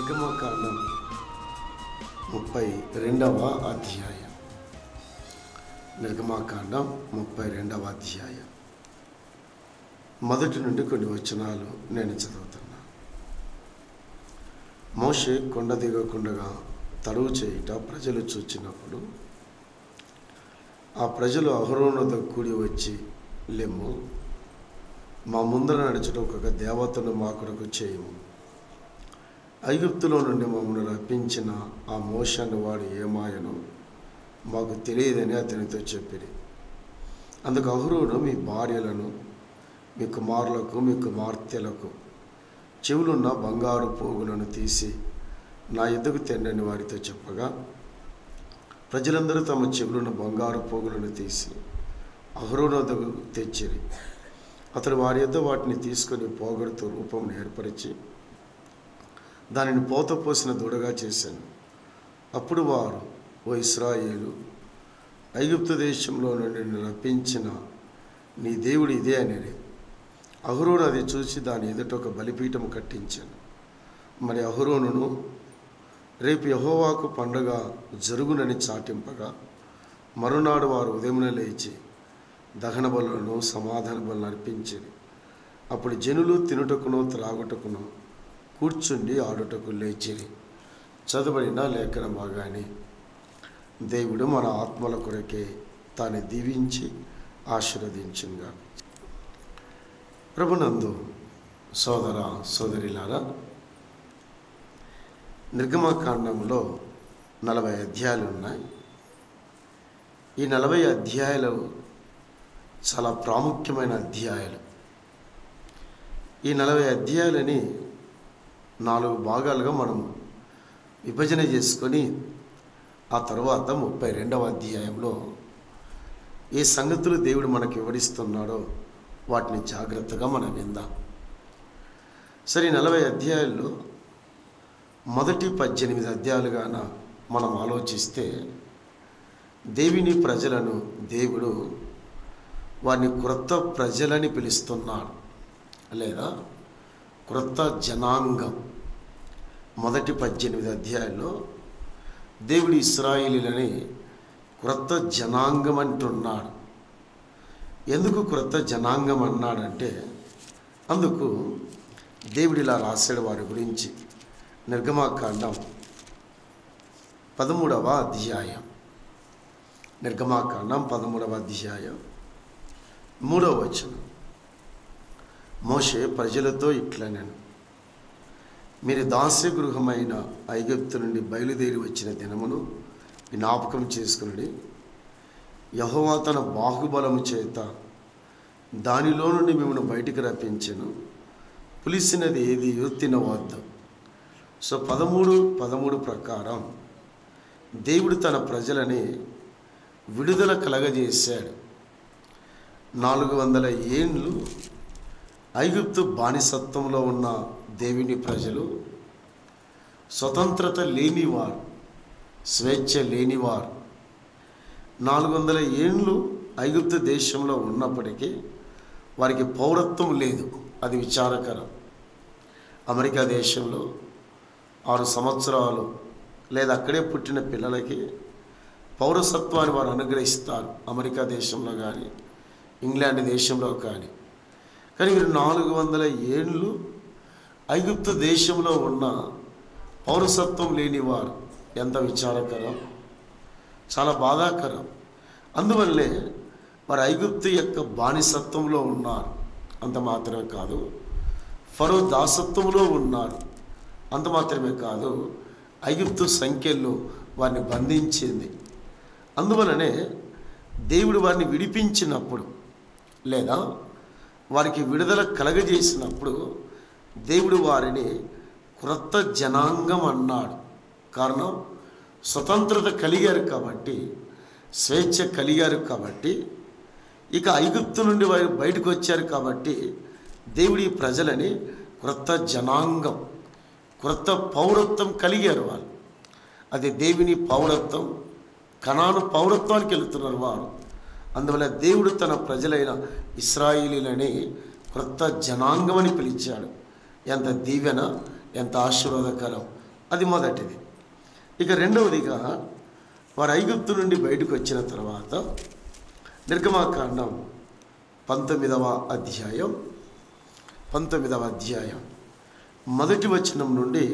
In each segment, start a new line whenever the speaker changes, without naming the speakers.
నిర్గమకాండం 32వ అధ్యాయం. నిర్గమకాండం 32వ అధ్యాయం మొదటి నుండి కొన్ని వచనాలు నేను చదువుతున్నా. మోషే కొండ దిగకుండగా తడువు చేయుట ప్రజలు చూచినప్పుడు ఆ ప్రజలు అహరోనుతో కూడి వచ్చి, లెమ్ము, మా ముందర నడుచుట ఒక దేవతను మా కొరకు చేయము. ఐగుప్తులో నుండి మమ్మల్ని రప్పించిన ఆ మోషను వాడు ఏమాయనో మాకు తెలియదని అతనితో చెప్పిరి. అందుకు అహరోను మీ భార్యలను, మీ కుమారులకు, మీ కుమార్తెలకు చెవులున్న బంగారు పోగులను తీసి నా ఎద్దుకు తెండని వారితో చెప్పగా, ప్రజలందరూ తమ చెవులున్న బంగారు పోగులను తీసి అహరోను వద్దకు తెచ్చిరి. అతడు వారి యొద్ద వాటిని తీసుకొని పోగొడుతూ రూపం ఏర్పరిచి దానిని పోత పోసిన దూడగా చేశాను. అప్పుడు వారు, ఓ ఇశ్రాయేలు, ఐగుప్తు దేశంలో నుండి నిన్ను రప్పించిన నీ దేవుడు ఇదే అనేది. అహరోను అది చూసి దాని ఎదుట ఒక బలిపీఠం కట్టించాను. మరి అహరోనును రేపు యెహోవాకు పండుగ జరుగునని చాటింపగా, మరునాడు వారు ఉదయమున లేచి దహన బలులను సమాధాన బలులను అర్పించిరి. అప్పుడు జనులు తినుటకును త్రాగుటకును కూర్చుండి ఆడుటకు లేచిరి. చదువుబడిన లేఖన భాగాన్ని దేవుడు మన ఆత్మల కొరకే తాను దీవించి ఆశీర్వదించుగా. ప్రభునందు సోదర సోదరిలారా, నిర్గమకాండంలో 40 అధ్యాయాలు ఉన్నాయి. ఈ 40 అధ్యాయాలు చాలా ప్రాముఖ్యమైన అధ్యాయాలు. ఈ 40 అధ్యాయాలని 4 భాగాలుగా మనం విభజన చేసుకొని ఆ తర్వాత 32వ అధ్యాయంలో ఏ సంగతులు దేవుడు మనకు వివరిస్తున్నాడో వాటిని జాగ్రత్తగా మనం విందాం. సరే, 40 అధ్యాయాల్లో మొదటి 18 అధ్యాయాలుగాన మనం ఆలోచిస్తే, దేవుని ప్రజలను దేవుడు వారిని క్రొత్త ప్రజలని పిలుస్తున్నాడు, లేదా క్రొత్త జనాంగం. మొదటి 18 అధ్యాయాల్లో దేవుడు ఇశ్రాయేలీయులని క్రొత్త జనాంగం అంటున్నాడు. ఎందుకు క్రొత్త జనాంగం అన్నాడంటే, అందుకు దేవుడు ఇలా రాశాడు వారి గురించి. నిర్గమకాండం 13వ అధ్యాయం. నిర్గమకాండం 13వ అధ్యాయం 3వ వచనం. మోషే ప్రజలతో ఇట్లనెను, మీరు దాస్య గృహమైన ఐగుప్తు నుండి బయలుదేరి వచ్చిన దినమును జ్ఞాపకం చేసుకుని, యెహోవా తన బాహుబలము చేత దానిలో నుండి మిమ్మల్ని బయటికి రప్పించెను. పులిసినది ఏది తినవద్దు. సో 13 ప్రకారం దేవుడు తన ప్రజలని విడుదల కలగజేశాడు. 400 ఏండ్లు ఐగుప్తు బానిసత్వంలో ఉన్న దేవుని ప్రజలు స్వతంత్రత లేనివారు, స్వేచ్ఛ లేనివారు. 400 ఏండ్లు ఐగుప్తు దేశంలో ఉన్నప్పటికీ వారికి పౌరత్వం లేదు. అది విచారకరం. అమెరికా దేశంలో 6 సంవత్సరాలు లేదా అక్కడే పుట్టిన పిల్లలకి పౌరసత్వాన్ని వారు అనుగ్రహిస్తారు, అమెరికా దేశంలో కానీ ఇంగ్లాండ్ దేశంలో కానీ. కానీ మీరు 400 ఏండ్లు ఐగుప్తు దేశంలో ఉన్న పౌరసత్వం లేనివారు. ఎంత విచారకరం, చాలా బాధాకరం. అందువల్లే వారు ఐగుప్తు యొక్క బానిసత్వంలో ఉన్నారు. అంత మాత్రమే కాదు, ఫరో దాసత్వంలో ఉన్నారు. అంత మాత్రమే కాదు, ఐగుప్తు సంఖ్యలు వారిని బంధించింది. అందువలనే దేవుడు వారిని విడిపించినప్పుడు, లేదా వారికి విడుదల కలగజేసినప్పుడు దేవుడు వారిని క్రొత్త జనాంగం అన్నాడు. కారణం, స్వతంత్రత కలిగారు కాబట్టి, స్వేచ్ఛ కలిగారు కాబట్టి, ఇక ఐగుప్తు నుండి వారు బయటకు వచ్చారు కాబట్టి దేవుడి ప్రజలని క్రొత్త జనాంగం, క్రొత్త పౌరత్వం కలిగారు వాళ్ళు. అది దేవుని పౌరత్వం, కనాను పౌరత్వానికి వెళుతున్నారు వారు. అందువల్ల దేవుడు తన ప్రజలైన ఇశ్రాయేలీయులని క్రొత్త జనాంగం అని పిలిచాడు. ఎంత దీవెన, ఎంత ఆశీర్వాదకరం. అది మొదటిది. ఇక రెండవదిగా వారు ఐగుప్తు నుండి బయటకు వచ్చిన తర్వాత నిర్గమాకాండం 19వ అధ్యాయం మొదటి వచనం నుండి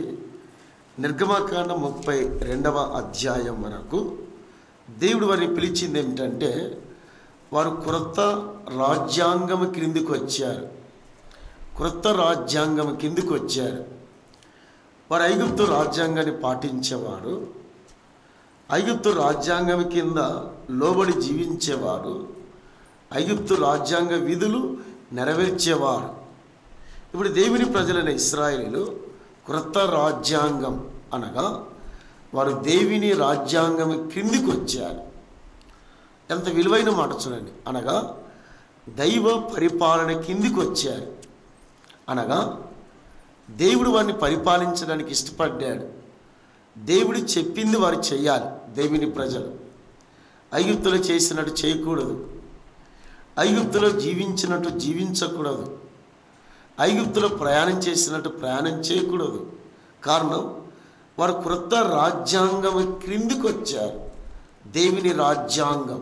నిర్గమాకాండం 32వ అధ్యాయం వరకు దేవుడు వారిని పిలిచింది ఏమిటంటే, వారు క్రొత్త రాజ్యాంగం కిందికి వచ్చారు. వారు ఐగుప్తు రాజ్యాంగాన్ని పాటించేవారు, ఐగుప్తు రాజ్యాంగం కింద లోబడి జీవించేవారు, ఐగుప్తు రాజ్యాంగ విధులు నెరవేర్చేవారు. ఇప్పుడు దేవుని ప్రజలైన ఇశ్రాయేలీయులు క్రొత్త రాజ్యాంగం అనగా వారు దేవుని రాజ్యాంగం క్రిందికి వచ్చారు. ఎంత విలువైన మాట చూడండి. అనగా దైవ పరిపాలన కిందికి వచ్చారు. అనగా దేవుడు వారిని పరిపాలించడానికి ఇష్టపడ్డాడు. దేవుడు చెప్పింది వారు చేయాలి. దేవుని ప్రజలు ఐగుప్తులో చేసినట్టు చేయకూడదు, ఐగుప్తులో జీవించినట్టు జీవించకూడదు, ఐగుప్తులో ప్రయాణం చేసినట్టు ప్రయాణం చేయకూడదు. కారణం వారు క్రొత్త రాజ్యాంగం క్రిందికి వచ్చారు. దేవుని రాజ్యాంగం,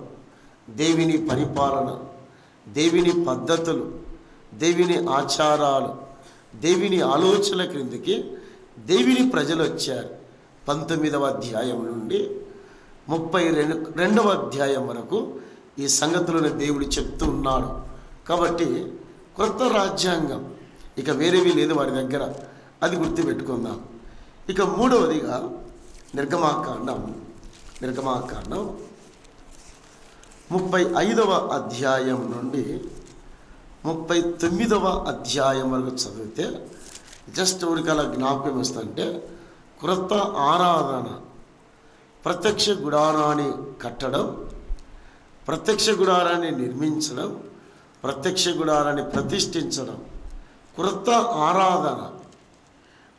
దేవుని పరిపాలన, దేవుని పద్ధతులు, దేవుని ఆచారాలు, దేవుని ఆలోచనల క్రిందికి దేవుని ప్రజలు వచ్చారు. 19వ అధ్యాయం నుండి 32వ అధ్యాయం వరకు ఈ సంగతులను దేవుడు చెప్తూ ఉన్నాడు. కాబట్టి క్రొత్త రాజ్యాంగం ఇక వేరేవి లేదు వారి దగ్గర, అది గుర్తుపెట్టుకుందాం. ఇక మూడవదిగా నిర్గమాకాండం 35వ అధ్యాయం నుండి 39వ అధ్యాయం వరకు చదివితే జస్ట్ ఊరికి అలా జ్ఞాపకం వస్తుంటే, క్రొత్త ఆరాధన, ప్రత్యక్ష గుడారాన్ని కట్టడం, ప్రత్యక్ష గుడారాన్ని నిర్మించడం, ప్రత్యక్ష గుడారాన్ని ప్రతిష్ఠించడం, క్రొత్త ఆరాధన.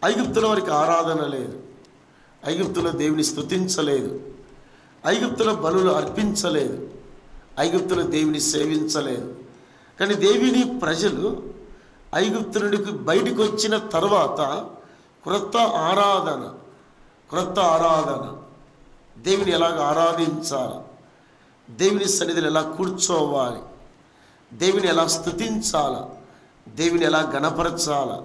ఐగుప్తులో వారికి ఆరాధన లేదు, ఐగుప్తులో దేవుని స్తుతించలేదు, ఐగుప్తులో బలులు అర్పించలేదు, ఐగుప్తులో దేవుని సేవించలేదు. కానీ దేవుని ప్రజలు ఐగుప్తు నుండి బయటకు వచ్చిన తర్వాత క్రొత్త ఆరాధన, దేవుని ఎలాగ ఆరాధించాలి, దేవుని సన్నిధిలో ఎలా కూర్చోవాలి, దేవుని ఎలా స్తుతించాలా, దేవుని ఎలా గణపరచాలా,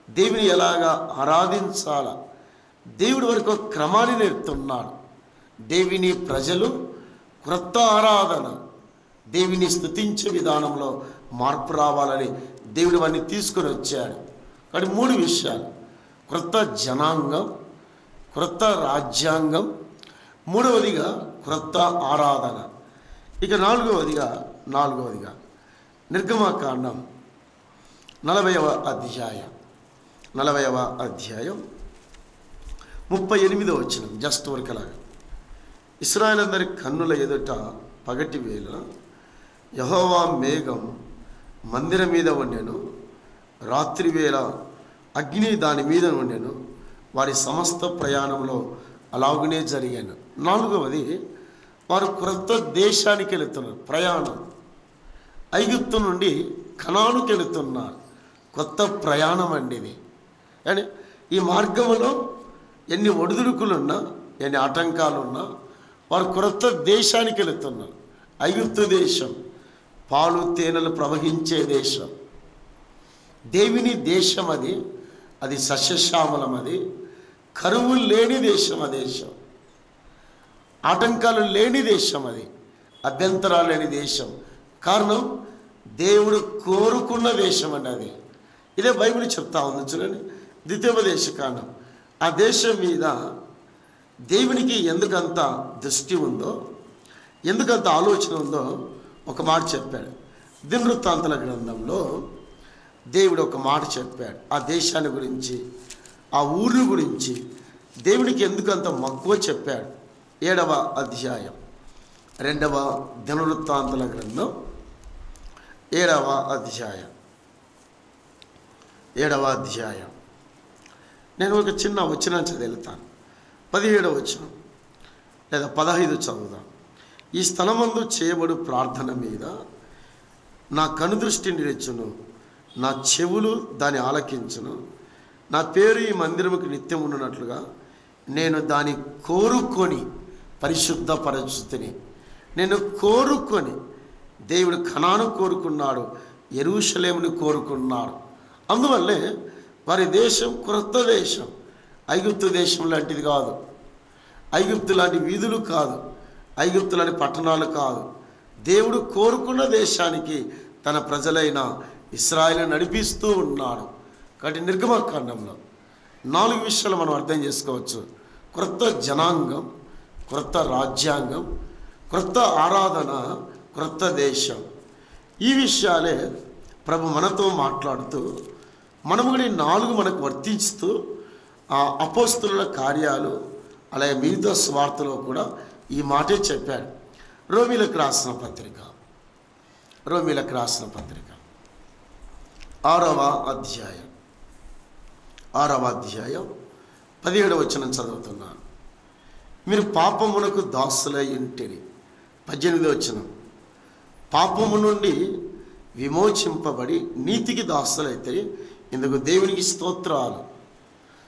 దేవుని ఎలాగా ఆరాధించాలా, దేవుడి వరకు క్రమాన్ని నేర్పుతున్నాడు. దేవుని ప్రజలు క్రొత్త ఆరాధన, దేవుని స్తుతించే విధానంలో మార్పు రావాలని దేవుడు వారిని తీసుకొని వచ్చాడు. కానీ 3 విషయాలు: క్రొత్త జనాంగం, క్రొత్త రాజ్యాంగం, మూడవదిగా క్రొత్త ఆరాధన. ఇక నాలుగవదిగా నిర్గమాకాండం 40వ అధ్యాయం 38వ వచనం జస్ట్ వరకలాగా. ఇశ్రాయేలందరి కన్నుల ఎదుట పగటి వేళ యెహోవా మేఘం మందిరం మీద ఉండెను, రాత్రి వేళ అగ్ని దాని మీద ఉండెను, వారి సమస్త ప్రయాణంలో అలాగనే జరిగాను. నాలుగవది, వారు క్రొత్త దేశానికి వెళుతున్నారు. ప్రయాణం ఐగుప్తు నుండి కనానుకి వెళుతున్నారు. కొత్త ప్రయాణం అండి ఇది. కానీ ఈ మార్గంలో ఎన్ని ఒడిదుడుకులున్నా, ఎన్ని ఆటంకాలున్నా వారు క్రొత్త దేశానికి వెళుతున్నారు. ఐగుప్తు దేశం పాలు తేనెలు ప్రవహించే దేశం, దేవుని దేశం. అది సస్యశ్యామలం, అది కరువు లేని దేశం, ఆ దేశం ఆటంకాలు లేని దేశం, అది అభ్యంతరాలు లేని దేశం. కారణం దేవుడు కోరుకున్న దేశం అండి అది. ఇదే బైబిల్ చెప్తా ఉంది చూడండి, ద్వితీయోపదేశకాండం. ఆ దేశం మీద దేవునికి ఎందుకంత దృష్టి ఉందో, ఎందుకంత ఆలోచన ఉందో ఒక మాట చెప్పాడు. దినవృత్తాంతాల గ్రంథంలో దేవుడు ఒక మాట చెప్పాడు. ఆ దేశాన్ని గురించి, ఆ ఊరు గురించి దేవుడికి ఎందుకంత మక్కువ చెప్పాడు. 7వ అధ్యాయం 2వ దినవృత్తాంతాల గ్రంథం 7వ అధ్యాయం నేను ఒక చిన్న వచనం చదువుతాను. 17వ వచనం లేదా 15 చదువుదాం. ఈ స్థలమందు చేయబడు ప్రార్థన మీద నా కనుదృష్టి నిలిచును, నా చెవులు దాన్ని ఆలకించును, నా పేరు ఈ మందిరముకి నిత్యం ఉన్నట్లుగా నేను దాన్ని కోరుకొని పరిశుద్ధపరచుతిని. నేను కోరుకొని, దేవుడు కనాను కోరుకున్నాడు, యెరూషలేమును కోరుకున్నాడు. అందువల్లే వారి దేశం క్రొత్త దేశం, ఐగుప్తు దేశం లాంటిది కాదు, ఐగుప్తు లాంటి వీధులు కాదు, ఐగుప్తు లాంటి పట్టణాలు కాదు. దేవుడు కోరుకున్న దేశానికి తన ప్రజలైన ఇశ్రాయేలును నడిపిస్తూ ఉన్నాడు. కాబట్టి నిర్గమకాండంలో 4 విషయాలు మనం అర్థం చేసుకోవచ్చు. క్రొత్త జనాంగం, క్రొత్త రాజ్యాంగం, క్రొత్త ఆరాధన, క్రొత్త దేశం. ఈ విషయాలే ప్రభు మనతో మాట్లాడుతూ, మనము కూడా 4 మనకు వర్తిస్తూ అపోస్తలుల కార్యాలు అలాగే మిగతా స్వార్థలో కూడా ఈ మాటే చెప్పాడు. రోమీలకు రాసిన పత్రిక 6వ అధ్యాయం 17వ వచనం చదువుతున్నాను. మీరు పాపమునకు దాసులై ఉంటిరి. 18వ వచనం, పాపము నుండి విమోచింపబడి నీతికి దాసులైతే ఇందుకు దేవునికి స్తోత్రాలు.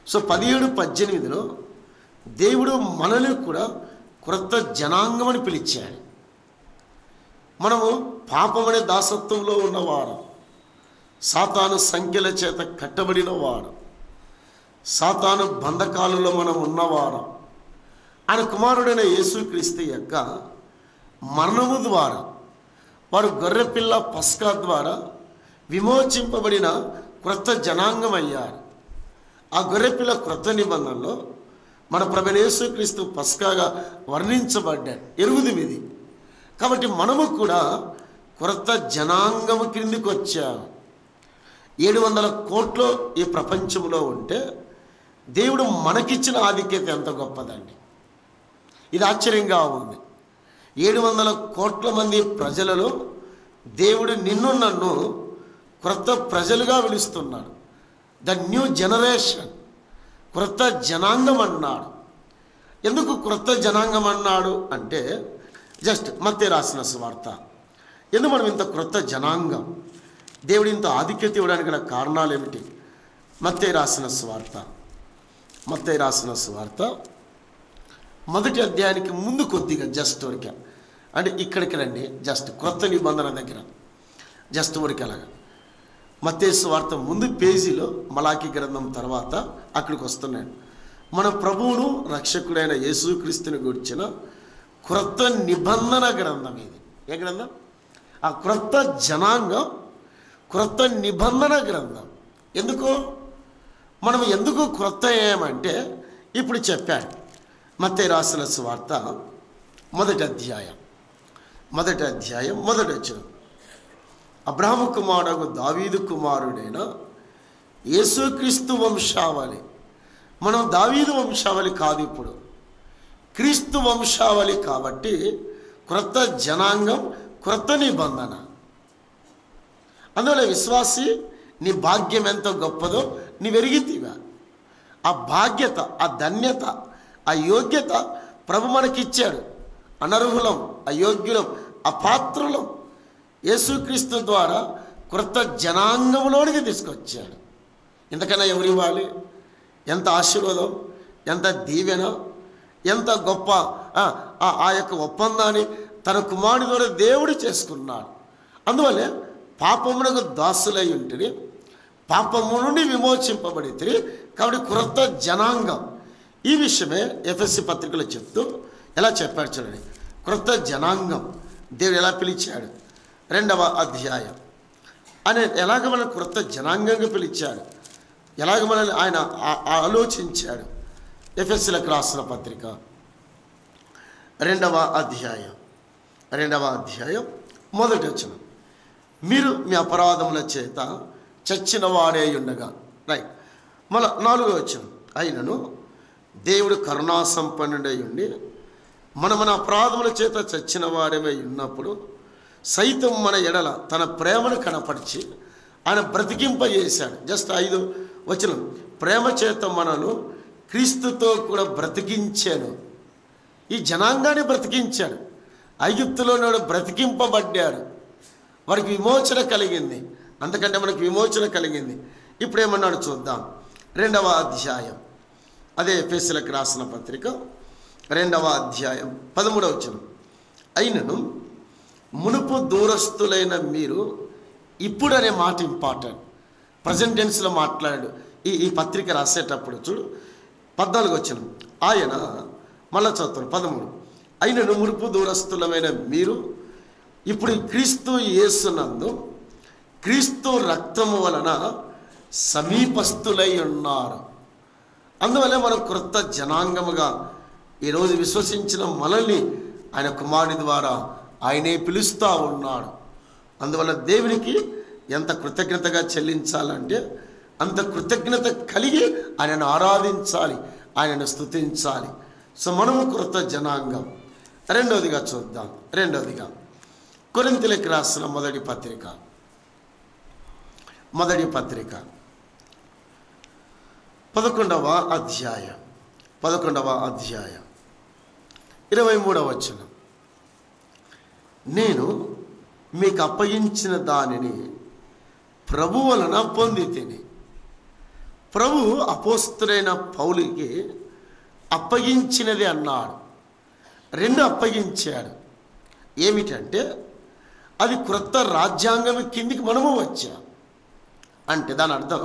సో 17, 18లో దేవుడు మనల్ని కూడా క్రొత్త జనాంగం అని పిలిచాడు. మనము పాపమనే దాసత్వంలో ఉన్నవాడు, సాతాను సంఖ్యల చేత కట్టబడిన వాడు, సాతాను బంధకాలలో మనం ఉన్నవాడు. ఆయన కుమారుడైన యేసుక్రీస్తు యొక్క మరణము ద్వారా, వాడు గొర్రెపిల్ల పస్కా ద్వారా విమోచింపబడిన క్రొత్త జనాంగం అయ్యారు. ఆ గొర్రెపిల్ల క్రొత్త నిబంధనలో మన ప్రభువైన యేసుక్రీస్తు పస్కాగా వర్ణించబడ్డాడు. ఎరుగుదిమిది. కాబట్టి మనము కూడా క్రొత్త జనాంగము క్రిందికి వచ్చాము. 700 కోట్లు ఈ ప్రపంచంలో ఉంటే దేవుడు మనకిచ్చిన ఆధిక్యత ఎంత గొప్పదండి. ఇది ఆశ్చర్యంగా ఉంది. 700 కోట్ల మంది ప్రజలలో దేవుడు నిన్ను నన్ను క్రొత్త ప్రజలుగా పిలుస్తున్నాడు. ద న్యూ జనరేషన్, క్రొత్త జనాంగం అన్నాడు. ఎందుకు క్రొత్త జనాంగం అన్నాడు అంటే, జస్ట్ మత్తయి రాసిన సువార్త. ఎందుకు మనం ఇంత క్రొత్త జనాంగం, దేవుడు ఇంత ఆధిక్యత ఇవ్వడానికి గల కారణాలు ఏమిటి? మత్తయి రాసిన సువార్త 1వ అధ్యాయానికి ముందు కొద్దిగా జస్ట్ ఊరికే, అంటే ఇక్కడికి రండి, జస్ట్ క్రొత్త నిబంధన దగ్గర జస్ట్ ఊరికి అలాగా. మత్తయి సువార్త ముందు పేజీలో మలాకి గ్రంథం తర్వాత అక్కడికి వస్తున్నాడు. మన ప్రభువును రక్షకుడైన యేసుక్రీస్తుని గురించిన క్రొత్త నిబంధన గ్రంథం ఇది. ఏ గ్రంథం? ఆ క్రొత్త జనాంగం, క్రొత్త నిబంధన గ్రంథం. ఎందుకు క్రొత్త ఏమంటే ఇప్పుడు చెప్పాడు. మత్తయి రాసిన సువార్త 1వ అధ్యాయం 1వ వచనం, అబ్రహాము కుమారుడు దావీదు కుమారుడైన యేసుక్రీస్తు వంశావళి. మనం దావీదు వంశావళి కాదు, ఇప్పుడు క్రీస్తు వంశావళి. కాబట్టి క్రొత్త జనాంగం, క్రొత్త నిబంధన. అందువల్ల విశ్వాసి, నీ భాగ్యం ఎంత గొప్పదో నీవెరిగితివా? ఆ బాధ్యత, ఆ ధన్యత, ఆ యోగ్యత ప్రభు మనకిచ్చాడు. అనర్హులం, అయోగ్యులం, అపాత్రులం యేసుక్రీస్తు ద్వారా క్రొత్త జనాంగంలోనికి తీసుకొచ్చాడు. ఇంతకన్నా ఎవరు ఇవ్వాలి? ఎంత ఆశీర్వాదం, ఎంత దీవెన, ఎంత గొప్ప ఆ యొక్క ఒప్పందాన్ని తన కుమారుని ద్వారా దేవుడు చేసుకున్నాడు. అందువల్లే పాపమునకు దాసులై ఉంటిరి, పాపము నుండి విమోచింపబడితిరి. కాబట్టి క్రొత్త జనాంగం. ఈ విషయమే ఎఫెసీ పత్రికలో చెప్తూ ఎలా చెప్పాడు చూడండి. క్రొత్త జనాంగం దేవుడు ఎలా పిలిచాడు? 2వ అధ్యాయం అనే ఎలాగ మనల్ని క్రొత్త జనాంగంగా పిలిచాడు, ఎలాగ మనల్ని ఆయన ఆలోచించాడు. ఎఫెసీలకు రాసిన పత్రిక 2వ అధ్యాయం 1వ వచనం, మీరు మీ అపరాధముల చేత చచ్చిన వాడే ఉండగా. రైట్. మళ్ళీ 4వ వచనం, అయినను దేవుడు కరుణాసంపన్నుడై ఉండి మన అపరాధముల చేత చచ్చిన వాడమై ఉన్నప్పుడు సైతం మన ఎడల తన ప్రేమను కనపరిచి ఆయన బ్రతికింపజేశాడు. జస్ట్ 5వ వచనం, ప్రేమ చేత మనను క్రీస్తుతో కూడా బ్రతికించాడు. ఈ జనాంగాన్ని బ్రతికించాడు. ఐగుప్తులో నాడు బ్రతికింపబడ్డాడు, వారికి విమోచన కలిగింది. అంతకంటే మనకు విమోచన కలిగింది. ఇప్పుడు ఏమన్నాడు చూద్దాం. 2వ అధ్యాయం, అదే ఎఫెసీయులకు రాసిన పత్రిక 2వ అధ్యాయం 13వ వచనం. అయినను మునుపు దూరస్తులైన మీరు ఇప్పుడు అనే మాట ఇంపార్టెంట్. ప్రజెంట్ టెన్స్లో మాట్లాడాడు ఈ పత్రిక రాసేటప్పుడు. చూడు 14వ వచనం. ఆయన మళ్ళా చదువుతాను 13. అయినను మునుపు దూరస్తులమైన మీరు ఇప్పుడు క్రీస్తు యేసునందు క్రీస్తు రక్తము వలన సమీపస్తులై ఉన్నారు. అందువల్ల మనం క్రొత్త జనాంగముగా ఈరోజు విశ్వసించిన మనల్ని ఆయన కుమారుని ద్వారా ఆయనే పిలుస్తూ ఉన్నాడు. అందువల్ల దేవునికి ఎంత కృతజ్ఞతగా చెల్లించాలంటే అంత కృతజ్ఞత కలిగి ఆయనను ఆరాధించాలి, ఆయనను స్తుతించాలి. సో మనము క్రొత్త జనాంగం. రెండవదిగా చూద్దాం. రెండవదిగా కొరింథీయులకు రాసిన మొదటి పత్రిక 11వ అధ్యాయం 23వ వచనం. నేను మీకు అప్పగించిన దానిని ప్రభు వలన పొందితిని. ప్రభు అపోస్తలుడైన పౌలుకి అప్పగించినది అన్నాడు. 2 అప్పగించాడు. ఏమిటంటే అది క్రొత్త రాజ్యాంగం కిందికి మనము వచ్చాం. అంటే దాని అర్థం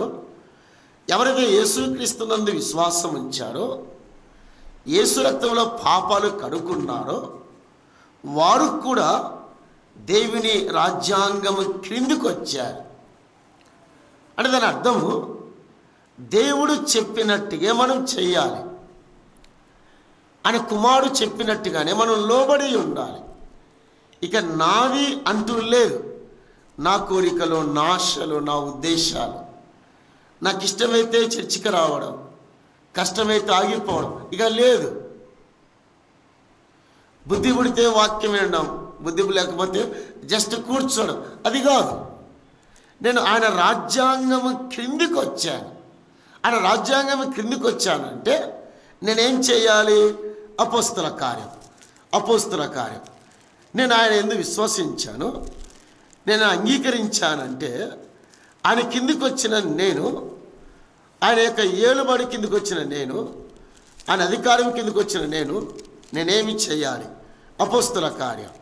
ఎవరైతే యేసుక్రీస్తునందు విశ్వాసం ఉంచారో, యేసు రక్తంలో పాపాలు కడుక్కున్నారో వారు కూడా దేవుని రాజ్యాంగము క్రిందికి వచ్చారు. అంటే దాని అర్థము దేవుడు చెప్పినట్టుగా మనం చెయ్యాలి, ఆయన కుమారుడు చెప్పినట్టుగానే మనం లోబడి ఉండాలి. ఇక నాది అంటూ లేదు. నా కోరికలు, నా ఆశలు, నా ఉద్దేశాలు, నాకు ఇష్టమైతే చర్చికి రావడం, కష్టమైతే ఆగిపోవడం ఇక లేదు. బుద్ధి పుడితే వాక్యం వినడం, బుద్ధి లేకపోతే జస్ట్ కూర్చోడం అది కాదు. నేను ఆయన రాజ్యాంగము క్రిందికి వచ్చాను. ఆయన రాజ్యాంగం క్రిందికి వచ్చానంటే నేనేం చేయాలి? అపోస్తల కార్యం. నేను ఆయన ఎందుకు విశ్వసించాను, నేను అంగీకరించానంటే ఆయన కిందికి వచ్చిన నేను, ఆయన యొక్క ఏలుబడి కిందికి వచ్చిన నేను, ఆయన అధికారం కిందికి వచ్చిన నేనేమి చేయాలి? అపోస్తల కార్యం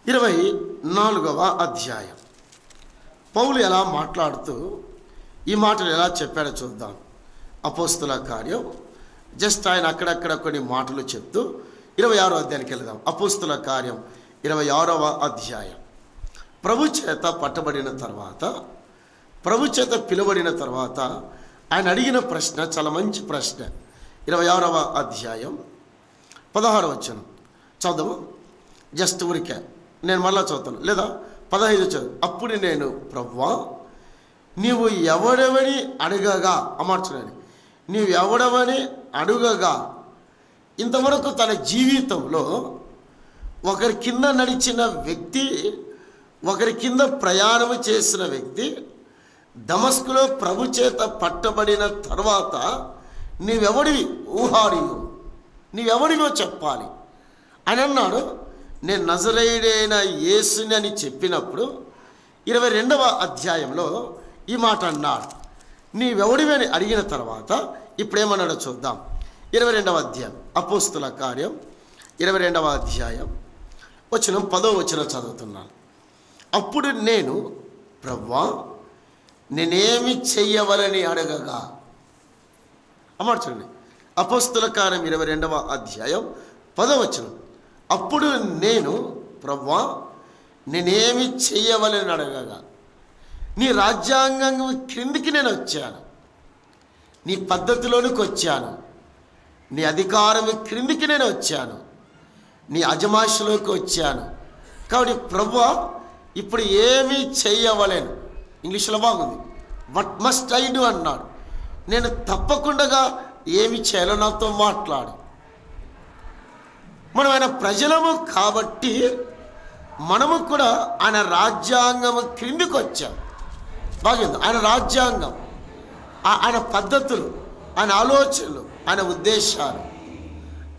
24వ అధ్యాయం. పౌలు ఎలా మాట్లాడుతూ ఈ మాటలు ఎలా చెప్పాడో చూద్దాం. అపోస్తల కార్యం జస్ట్ ఆయన అక్కడక్కడ కొన్ని మాటలు చెప్తూ 26వ అధ్యాయానికి వెళ్దాం. అపోస్తల కార్యం 26వ అధ్యాయం. ప్రభు చేత పట్టబడిన తర్వాత, ప్రభు చేత పిలువబడిన తర్వాత ఆయన అడిగిన ప్రశ్న చాలా మంచి ప్రశ్న. 26వ అధ్యాయం 16వ వచనం చదువు. జస్ట్ ఊరికే నేను మళ్ళా చదువుతాను, లేదా 15 చదువు. అప్పుడు నేను, ప్రభువా నీవు ఎవడవని అడగగా, అమర్చనని నీవు ఎవడవని అడుగగా. ఇంతవరకు తన జీవితంలో ఒకరి కింద నడిచిన వ్యక్తి, ఒకరి కింద ప్రయాణం చేసిన వ్యక్తి దమస్కులో ప్రభు చేత పట్టబడిన తర్వాత నీవెవడివి ఊహాడివు, నీవెవడివో చెప్పాలి అని అన్నాడు. నేను నజరేయుడైన యేసుని అని చెప్పినప్పుడు 22వ అధ్యాయంలో ఈ మాట అన్నాడు. నీవెవడివి అని అడిగిన తర్వాత ఇప్పుడేమన్నాడో చూద్దాం. 22వ అధ్యాయం అపోస్తల కార్యం 22వ అధ్యాయం వచనం 10వ వచనం చదువుతున్నాను. అప్పుడు నేను, ప్రభువా నేనేమి చెయ్యవలని అడగగా. అమ్మాట చూడండి, అపోస్తల కార్యం 22వ అధ్యాయం 10వ వచనం. అప్పుడు నేను, ప్రభువా నేనేమి చెయ్యవలని అడగగా. నీ రాజ్యాంగం క్రిందికి నేను వచ్చాను, నీ పద్ధతిలోనికి వచ్చాను, నీ అధికారం క్రిందికి నేను వచ్చాను, నీ అజమాయిషిలోకి వచ్చాను. కాబట్టి ప్రభువా ఇప్పుడు ఏమీ చెయ్యవలేను. ఇంగ్లీష్లో బాగుంది, వాట్ మస్ట్ ఐ డూ అన్నాడు. నేను తప్పకుండా ఏమి చేయాలో నాతో మాట్లాడు. మనం ఆయన ప్రజలము కాబట్టి మనము కూడా ఆయన రాజ్యాంగం క్రిందికి వచ్చాం. బాగుంది. ఆయన రాజ్యాంగం, ఆయన పద్ధతులు, ఆయన ఆలోచనలు, ఆయన ఉద్దేశాలు.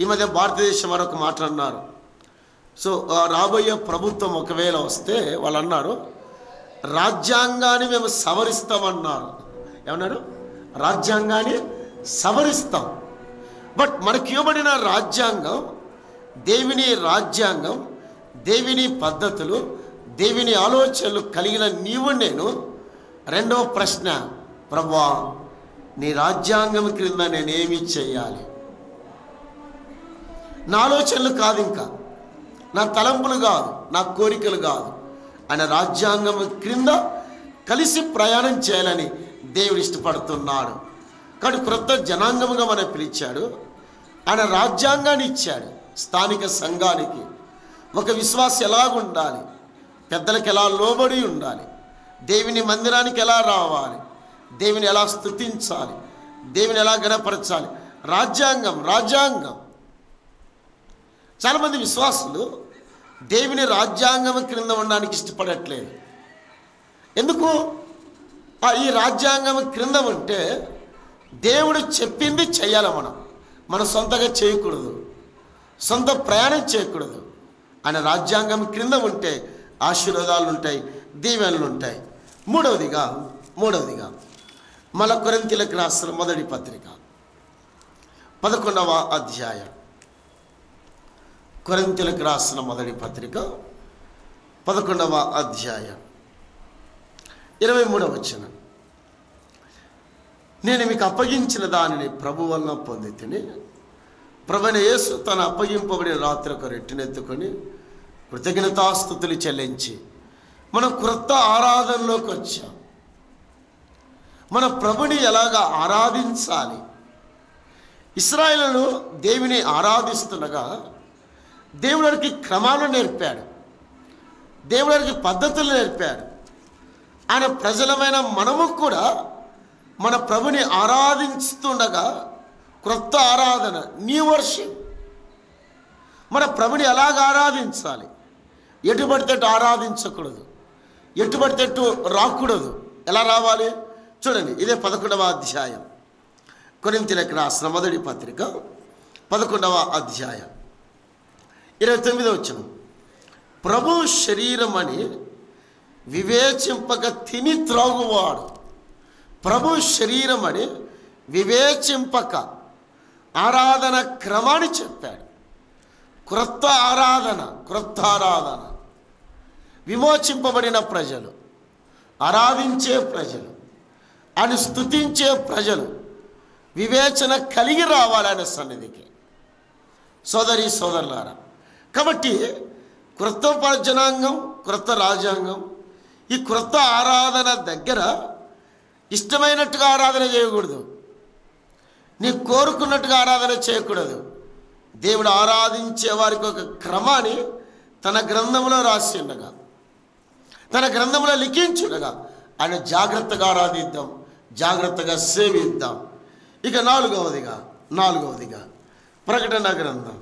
ఈ మధ్య భారతదేశం మరొక మాట అన్నారు. సో రాబోయే ప్రభుత్వం ఒకవేళ వస్తే వాళ్ళు అన్నారు, రాజ్యాంగాన్ని మేము సవరిస్తామన్నారు. ఏమన్నారు? రాజ్యాంగాన్ని సవరిస్తాం. బట్ మనకి ఇవ్వబడిన రాజ్యాంగం దేవుని రాజ్యాంగం, దేవుని పద్ధతులు, దేవుని ఆలోచనలు కలిగిన నీవు నేను. రెండవ ప్రశ్న, ప్రభువా నీ రాజ్యాంగం క్రింద నేనేమి చేయాలి? నా ఆలోచనలు కాదు, ఇంకా నా తలంపులు కాదు, నా కోరికలు కాదు, ఆయన రాజ్యాంగం క్రింద కలిసి ప్రయాణం చేయాలని దేవుడు ఇష్టపడుతున్నాడు. కానీ క్రొత్త జనాంగముగా మనం పిలిచాడు. ఆయన రాజ్యాంగాన్ని ఇచ్చాడు. స్థానిక సంఘానికి ఒక విశ్వాసం ఎలాగుండాలి, పెద్దలకు ఎలా లోబడి ఉండాలి, దేవుని మందిరానికి ఎలా రావాలి, దేవుని ఎలా స్తుతించాలి, దేవుని ఎలా గణపరచాలి. రాజ్యాంగం. చాలామంది విశ్వాసులు దేవుని రాజ్యాంగం క్రింద ఉండడానికి ఇష్టపడట్లేదు. ఎందుకు? ఈ రాజ్యాంగం క్రింద ఉంటే దేవుడు చెప్పింది చేయాలి. మనం సొంతగా చేయకూడదు, సొంత ప్రయాణం చేయకూడదు. ఆయన రాజ్యాంగం క్రింద ఉంటే ఆశీర్వాదాలు ఉంటాయి, దీవెనలు ఉంటాయి. మూడవదిగా మళ్ళా కొరింథీయులకు రాసిన మొదటి పత్రిక 11వ అధ్యాయం. కొరింథీయులకు రాసిన మొదటి పత్రిక 11వ అధ్యాయం 23వ వచనం. నేను మీకు అప్పగించిన దానిని ప్రభు వలన పొందితిని. ప్రభువైన యేసు తన అప్పగింపబడిన రాత్రి ఒక రెట్టినెత్తుకొని కృతజ్ఞతాస్తుతులు చెల్లించి మనం క్రొత్త ఆరాధనలోకి వచ్చాం. మన ప్రభుని ఎలాగా ఆరాధించాలి? ఇశ్రాయేలును దేవుని ఆరాధిస్తుండగా దేవుడికి క్రమాలు నేర్పాడు, దేవుడికి పద్ధతులు నేర్పాడు. ఆయన ప్రజలమైన మనము కూడా మన ప్రభుని ఆరాధిస్తుండగా క్రొత్త ఆరాధన, న్యూ వర్షిప్. మన ప్రభుని ఎలాగ ఆరాధించాలి? ఎటు పడితే ఆరాధించకూడదు, ఎటు పడితే రాకూడదు. ఎలా రావాలి? చూడండి, ఇదే 11వ అధ్యాయం కొరింథీయులకు రాసిన మొదటి పత్రిక 11వ అధ్యాయం 29వ వచనం. ప్రభు శరీరం అని వివేచింపక తిని త్రాగువాడు. ప్రభు శరీరం అని వివేచింపక ఆరాధన క్రమాన్ని చెప్పాడు. క్రొత్త ఆరాధన, విమోచింపబడిన ప్రజలు, ఆరాధించే ప్రజలు, ఆయన స్తుతించే ప్రజలు వివేచన కలిగి రావాలి ఆయన సన్నిధికి. సోదరి సోదరులారా, కాబట్టి క్రొత్త జనాంగం, క్రొత్త రాజ్యాంగం, ఈ క్రొత్త ఆరాధన దగ్గర ఇష్టమైనట్టుగా ఆరాధన చేయకూడదు, నీ కోరుకున్నట్టుగా ఆరాధన చేయకూడదు. దేవుడు ఆరాధించే వారికి ఒక క్రమాన్ని తన గ్రంథంలో రాసి ఉండగా, తన గ్రంథంలో లిఖించుండగా ఆయన జాగ్రత్తగా ఆరాధిద్దాం, జాగ్రత్తగా సేవిద్దాం. ఇక నాలుగవదిగా ప్రకటన గ్రంథం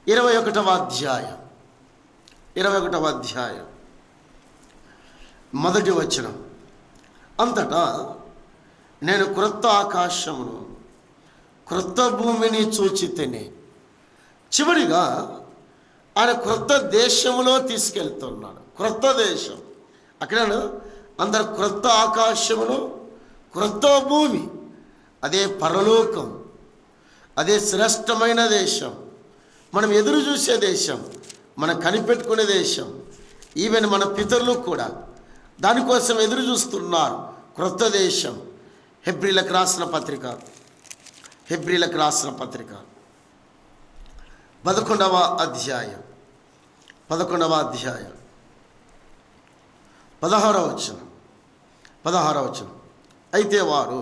21వ అధ్యాయం మొదటి వచనం. అంతటా నేను క్రొత్త ఆకాశమును క్రొత్త భూమిని చూచితిని. చివరిగా ఆయన క్రొత్త దేశములో తీసుకెళ్తున్నాడు. క్రొత్త దేశం అక్కడ అందరు క్రొత్త ఆకాశమును క్రొత్త భూమి, అదే పరలోకం, అదే శ్రేష్టమైన దేశం, మనం ఎదురు చూసే దేశం, మనం కనిపెట్టుకునే దేశం. ఈవెన్ మన పితరులు కూడా దానికోసం ఎదురు చూస్తున్నారు. క్రొత్త దేశం. హెబ్రీలకు రాసిన పత్రిక 11వ అధ్యాయం 16వ వచనం. అయితే వారు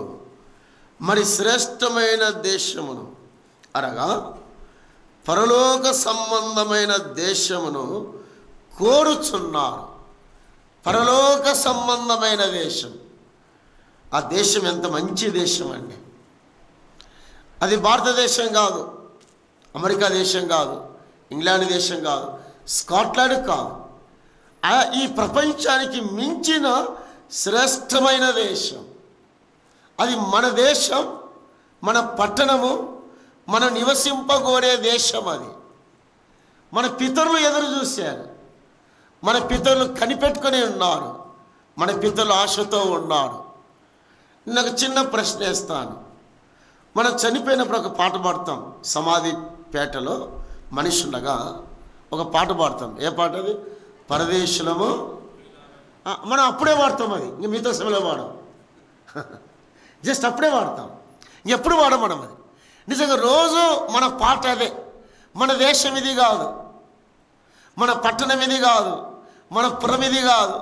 మరి శ్రేష్టమైన దేశమును అనగా పరలోక సంబంధమైన దేశమును కోరుచున్నారు. పరలోక సంబంధమైన దేశం. ఆ దేశం ఎంత మంచి దేశం అండి. అది భారతదేశం కాదు, అమెరికా దేశం కాదు, ఇంగ్లాండ్ దేశం కాదు, స్కాట్లాండ్ కాదు. ఈ ప్రపంచానికి మించిన శ్రేష్టమైన దేశం అది. మన దేశం, మన పట్టణము, మనం నివసింపగోరే దేశం అది. మన పితరులు ఎదురు చూశారు, మన పితరులు కనిపెట్టుకొని ఉన్నారు, మన పితరులు ఆశతో ఉన్నారు. నాకు చిన్న ప్రశ్న వేస్తాను. మనం చనిపోయినప్పుడు ఒక పాట పాడతాం, సమాధి పేటలో మనిషి ఉండగా ఒక పాట పాడతాం. ఏ పాట అది? పరదేశులము. మనం అప్పుడే వాడతాం, అది ఇంక మిగతా సమయంలో వాడం, జస్ట్ అప్పుడే వాడతాం, ఎప్పుడు వాడం మనం. అది నిజంగా రోజు మన పాట అదే. మన దేశం ఇది కాదు, మన పట్టణం ఇది కాదు, మన పురం ఇది కాదు,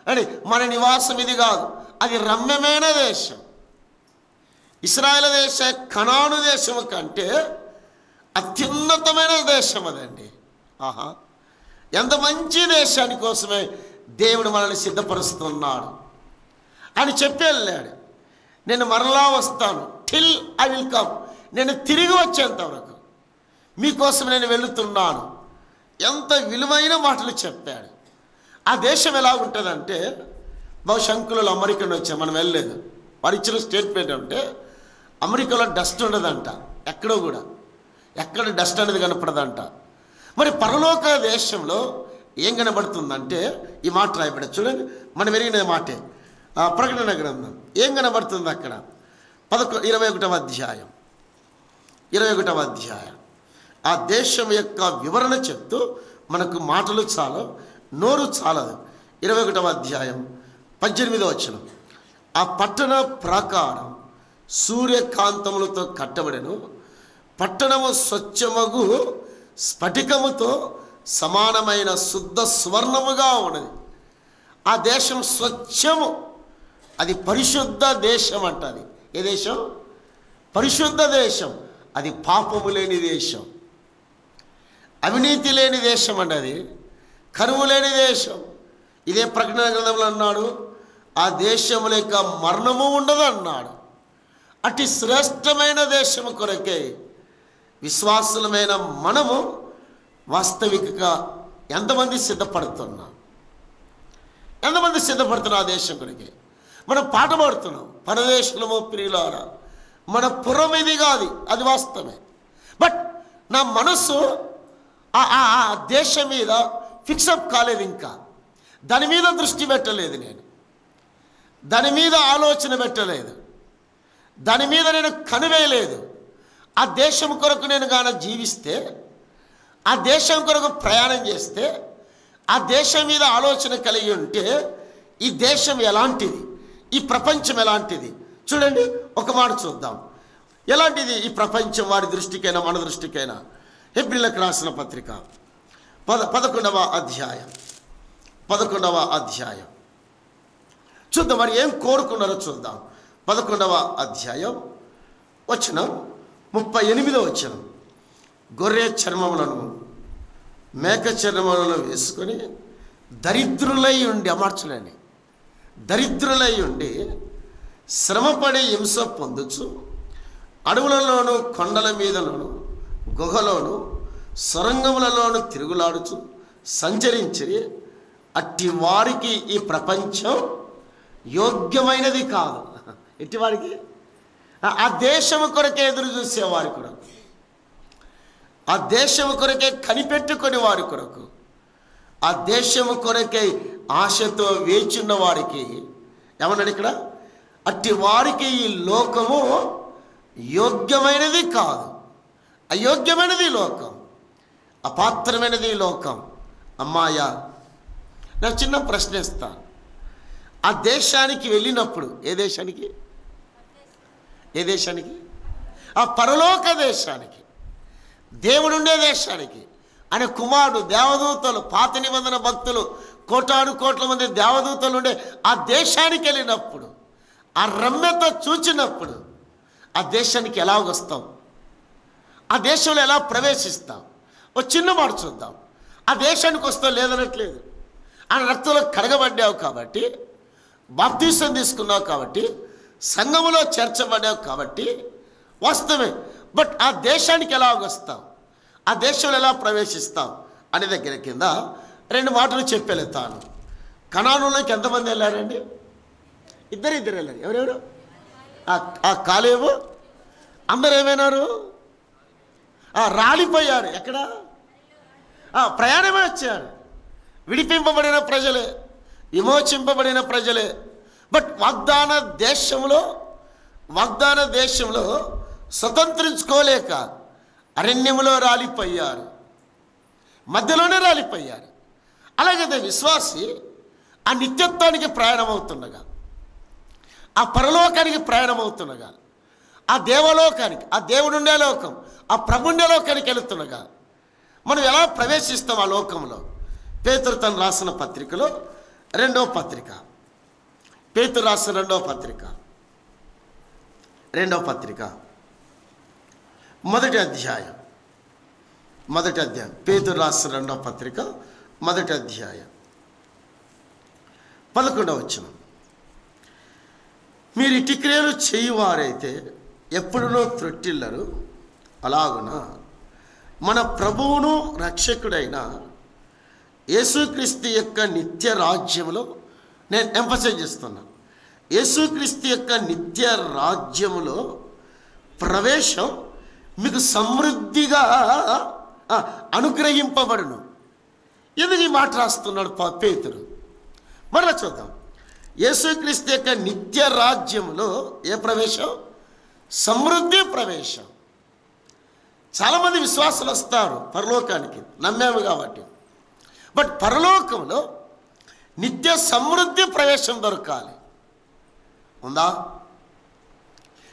అని మన నివాసం ఇది కాదు. అది రమ్యమైన దేశం. ఇశ్రాయేలు దేశ కనాను దేశము కంటే అత్యున్నతమైన దేశం అదండి. ఆహా, ఎంత మంచి దేశాని కోసమే దేవుడు మనల్ని సిద్ధపరుస్తున్నాడు అని చెప్పి వెళ్ళాడు. నేను మరలా వస్తాను, టిల్ ఐ విల్ కమ్, నేను తిరిగి వచ్చేంత వరకు మీకోసం నేను వెళుతున్నాను. ఎంత విలువైన మాటలు చెప్పాడు. ఆ దేశం ఎలా ఉంటుందంటే, బహుశంకులు అమెరికా వచ్చాం, మనం వెళ్ళలేదు. వారు ఇచ్చిన స్టేట్మెంట్ అంటే అమెరికాలో డస్ట్ ఉండదంట, ఎక్కడో కూడా, ఎక్కడ డస్ట్ అనేది కనపడదంట. మరి పరలోక దేశంలో ఏం కనబడుతుందంటే, ఈ మాట రాయబడి చూడండి, మనం ఎరిగిన మాటే, ప్రకటన గ్రంథం. ఏం కనబడుతుంది అక్కడ? 21వ అధ్యాయం, 21వ అధ్యాయం. ఆ దేశం యొక్క వివరణ చెప్తూ మనకు మాటలు చాలు, నోరు చాలదు. 21వ అధ్యాయం 18వ వచనం. ఆ పట్టణ ప్రాకారం సూర్యకాంతములతో కట్టబడెను, పట్టణము స్వచ్ఛమగు స్ఫటికముతో సమానమైన శుద్ధ సువర్ణముగా ఉన్నది. ఆ దేశం స్వచ్ఛము, అది పరిశుద్ధ దేశం అంట. అది ఏ దేశం? పరిశుద్ధ దేశం. అది పాపము లేని దేశం, అవినీతి లేని దేశం అండి, అది కరువు లేని దేశం. ఇదే ప్రకటన గ్రంథంలో అన్నాడు, ఆ దేశముల యొక్క మరణము ఉండదు అన్నాడు. అతి శ్రేష్టమైన దేశము కొరకే విశ్వాసులమైన మనము వాస్తవికంగా ఎంతమంది సిద్ధపడుతున్నాం? ఎంతమంది సిద్ధపడుతున్నాం ఆ దేశం కొరకే? మనం పాట పాడుతున్నాం, పరదేశులము ప్రియులారా, మన పురం ఇది కాదు, అది వాస్తవమే. బట్ నా మనసు ఆ దేశం మీద ఫిక్సప్ కాలేదు, ఇంకా దాని మీద దృష్టి పెట్టలేదు, నేను దాని మీద ఆలోచన పెట్టలేదు, దాని మీద నేను కనివేయలేదు. ఆ దేశం కొరకు నేను గాన జీవిస్తే, ఆ దేశం కొరకు ప్రయాణం చేస్తే, ఆ దేశం మీద ఆలోచన కలిగి ఉంటే, ఈ దేశం ఎలాంటిది, ఈ ప్రపంచం ఎలాంటిది చూడండి. ఒక మాట చూద్దాం, ఎలాంటిది ఈ ప్రపంచం వారి దృష్టికైనా మన దృష్టికైనా. హెబ్రీయులకు రాసిన పత్రిక 11వ అధ్యాయం, 11వ అధ్యాయం చూద్దాం. మరి ఏం కోరుకున్నారో చూద్దాం. 11వ అధ్యాయం వచనం 38వ వచనం. గొర్రె చర్మములను మేక చర్మములను వేసుకొని దరిద్రులై ఉండి, అమర్చలేని దరిద్రులై ఉండి శ్రమపడి హింస పొందుచు అడవులలోను కొండల మీదలోను గుహలోను సొరంగములలోను తిరుగులాడుచు సంచరించి అట్టి వారికి ఈ ప్రపంచం యోగ్యమైనది కాదు. ఎట్టి వారికి? ఆ దేశము కొరకే ఎదురు చూసేవారి కొరకు, ఆ దేశము కొరకే కనిపెట్టుకొని వారి కొరకు, ఆ దేశము కొరకే ఆశతో వేచున్న వారికి ఏమన్నాడు ఇక్కడ? అట్టి వారికి ఈ లోకము యోగ్యమైనది కాదు, అయోగ్యమైనది లోకం, అపాత్రమైనది లోకం. అమ్మాయ, నా చిన్న ప్రశ్న ఇస్తాను. ఆ దేశానికి వెళ్ళినప్పుడు, ఏ దేశానికి? ఏ దేశానికి? ఆ పరలోక దేశానికి, దేవుడుండే దేశానికి. ఆయన కుమారుడు, దేవదూతలు, పాత నిబంధన భక్తులు, కోటాను కోట్ల మంది దేవదూతలు ఉండే ఆ దేశానికి వెళ్ళినప్పుడు, ఆ రమ్యత చూచినప్పుడు, ఆ దేశానికి ఎలా వస్తాం? ఆ దేశంలో ఎలా ప్రవేశిస్తాం? ఒక చిన్న మాట చూద్దాం. ఆ దేశానికి వస్తావు లేదనట్లేదు. ఆయన రక్తంలో కడగబడ్డావు కాబట్టి, బాప్తీసం తీసుకున్నావు కాబట్టి, సంఘములో చేర్చబడ్డావు కాబట్టి వాస్తవమే. బట్ ఆ దేశానికి ఎలా వస్తావు, ఆ దేశంలో ఎలా ప్రవేశిస్తావు అనే దగ్గర కింద 2 మాటలు చెప్పెళ్తాను. కనానులోకి ఎంతమంది వెళ్ళారండి? ఇద్దరు వెళ్ళారు. ఎవరెవరు? ఆ కాలేబు, అందరూ ఏమైనారు? రాలిపోయారు. ఎక్కడ? ప్రయాణమే వచ్చారు. విడిపింపబడిన ప్రజలే, విమోచింపబడిన ప్రజలే. బట్ వాగ్దాన దేశంలో స్వతంత్రించుకోలేక అరణ్యములో రాలిపోయారు, మధ్యలోనే రాలిపోయారు. అలాగే విశ్వాసి ఆ నిత్యత్వానికి ప్రయాణమవుతుండగా, ఆ పరలోకానికి ప్రయాణమవుతుండగా, ఆ దేవలోకానికి, ఆ దేవుడుండే లోకం, ఆ ప్రభుండే లోకానికి వెళుతుండగా మనం ఎలా ప్రవేశిస్తాం ఆ లోకంలో? పేతురు తను రాసిన పత్రికలో రెండవ పత్రిక, పేతురు రాసిన రెండవ పత్రిక మొదటి అధ్యాయం, పేతురు రాసిన రెండవ పత్రిక మొదటి అధ్యాయం 11వ వచనం. మీరు ఇటు క్రియలు చేయువారైతే ఎప్పుడునో త్రొట్టిల్లరు, అలాగున మన ప్రభువును రక్షకుడైన యేసుక్రీస్తు యొక్క నిత్య రాజ్యములో, నేను ఎంఫసైజ్ చేస్తున్నా, యేసుక్రీస్తు యొక్క నిత్య రాజ్యములో ప్రవేశం మీకు సమృద్ధిగా అనుగ్రహింపబడును. ఎందుకు ఈ మాట రాస్తున్నాడు పేతురు? మరలా చూద్దాం. యేసుక్రీస్తు యొక్క నిత్య రాజ్యములో ఏ ప్రవేశం? సమృద్ధి ప్రవేశం. చాలామంది విశ్వాసులు వస్తారు పరలోకానికి, నమ్మాము కాబట్టి. బట్ పరలోకంలో నిత్య సమృద్ధి ప్రవేశం దొరకాలి. ఉందా?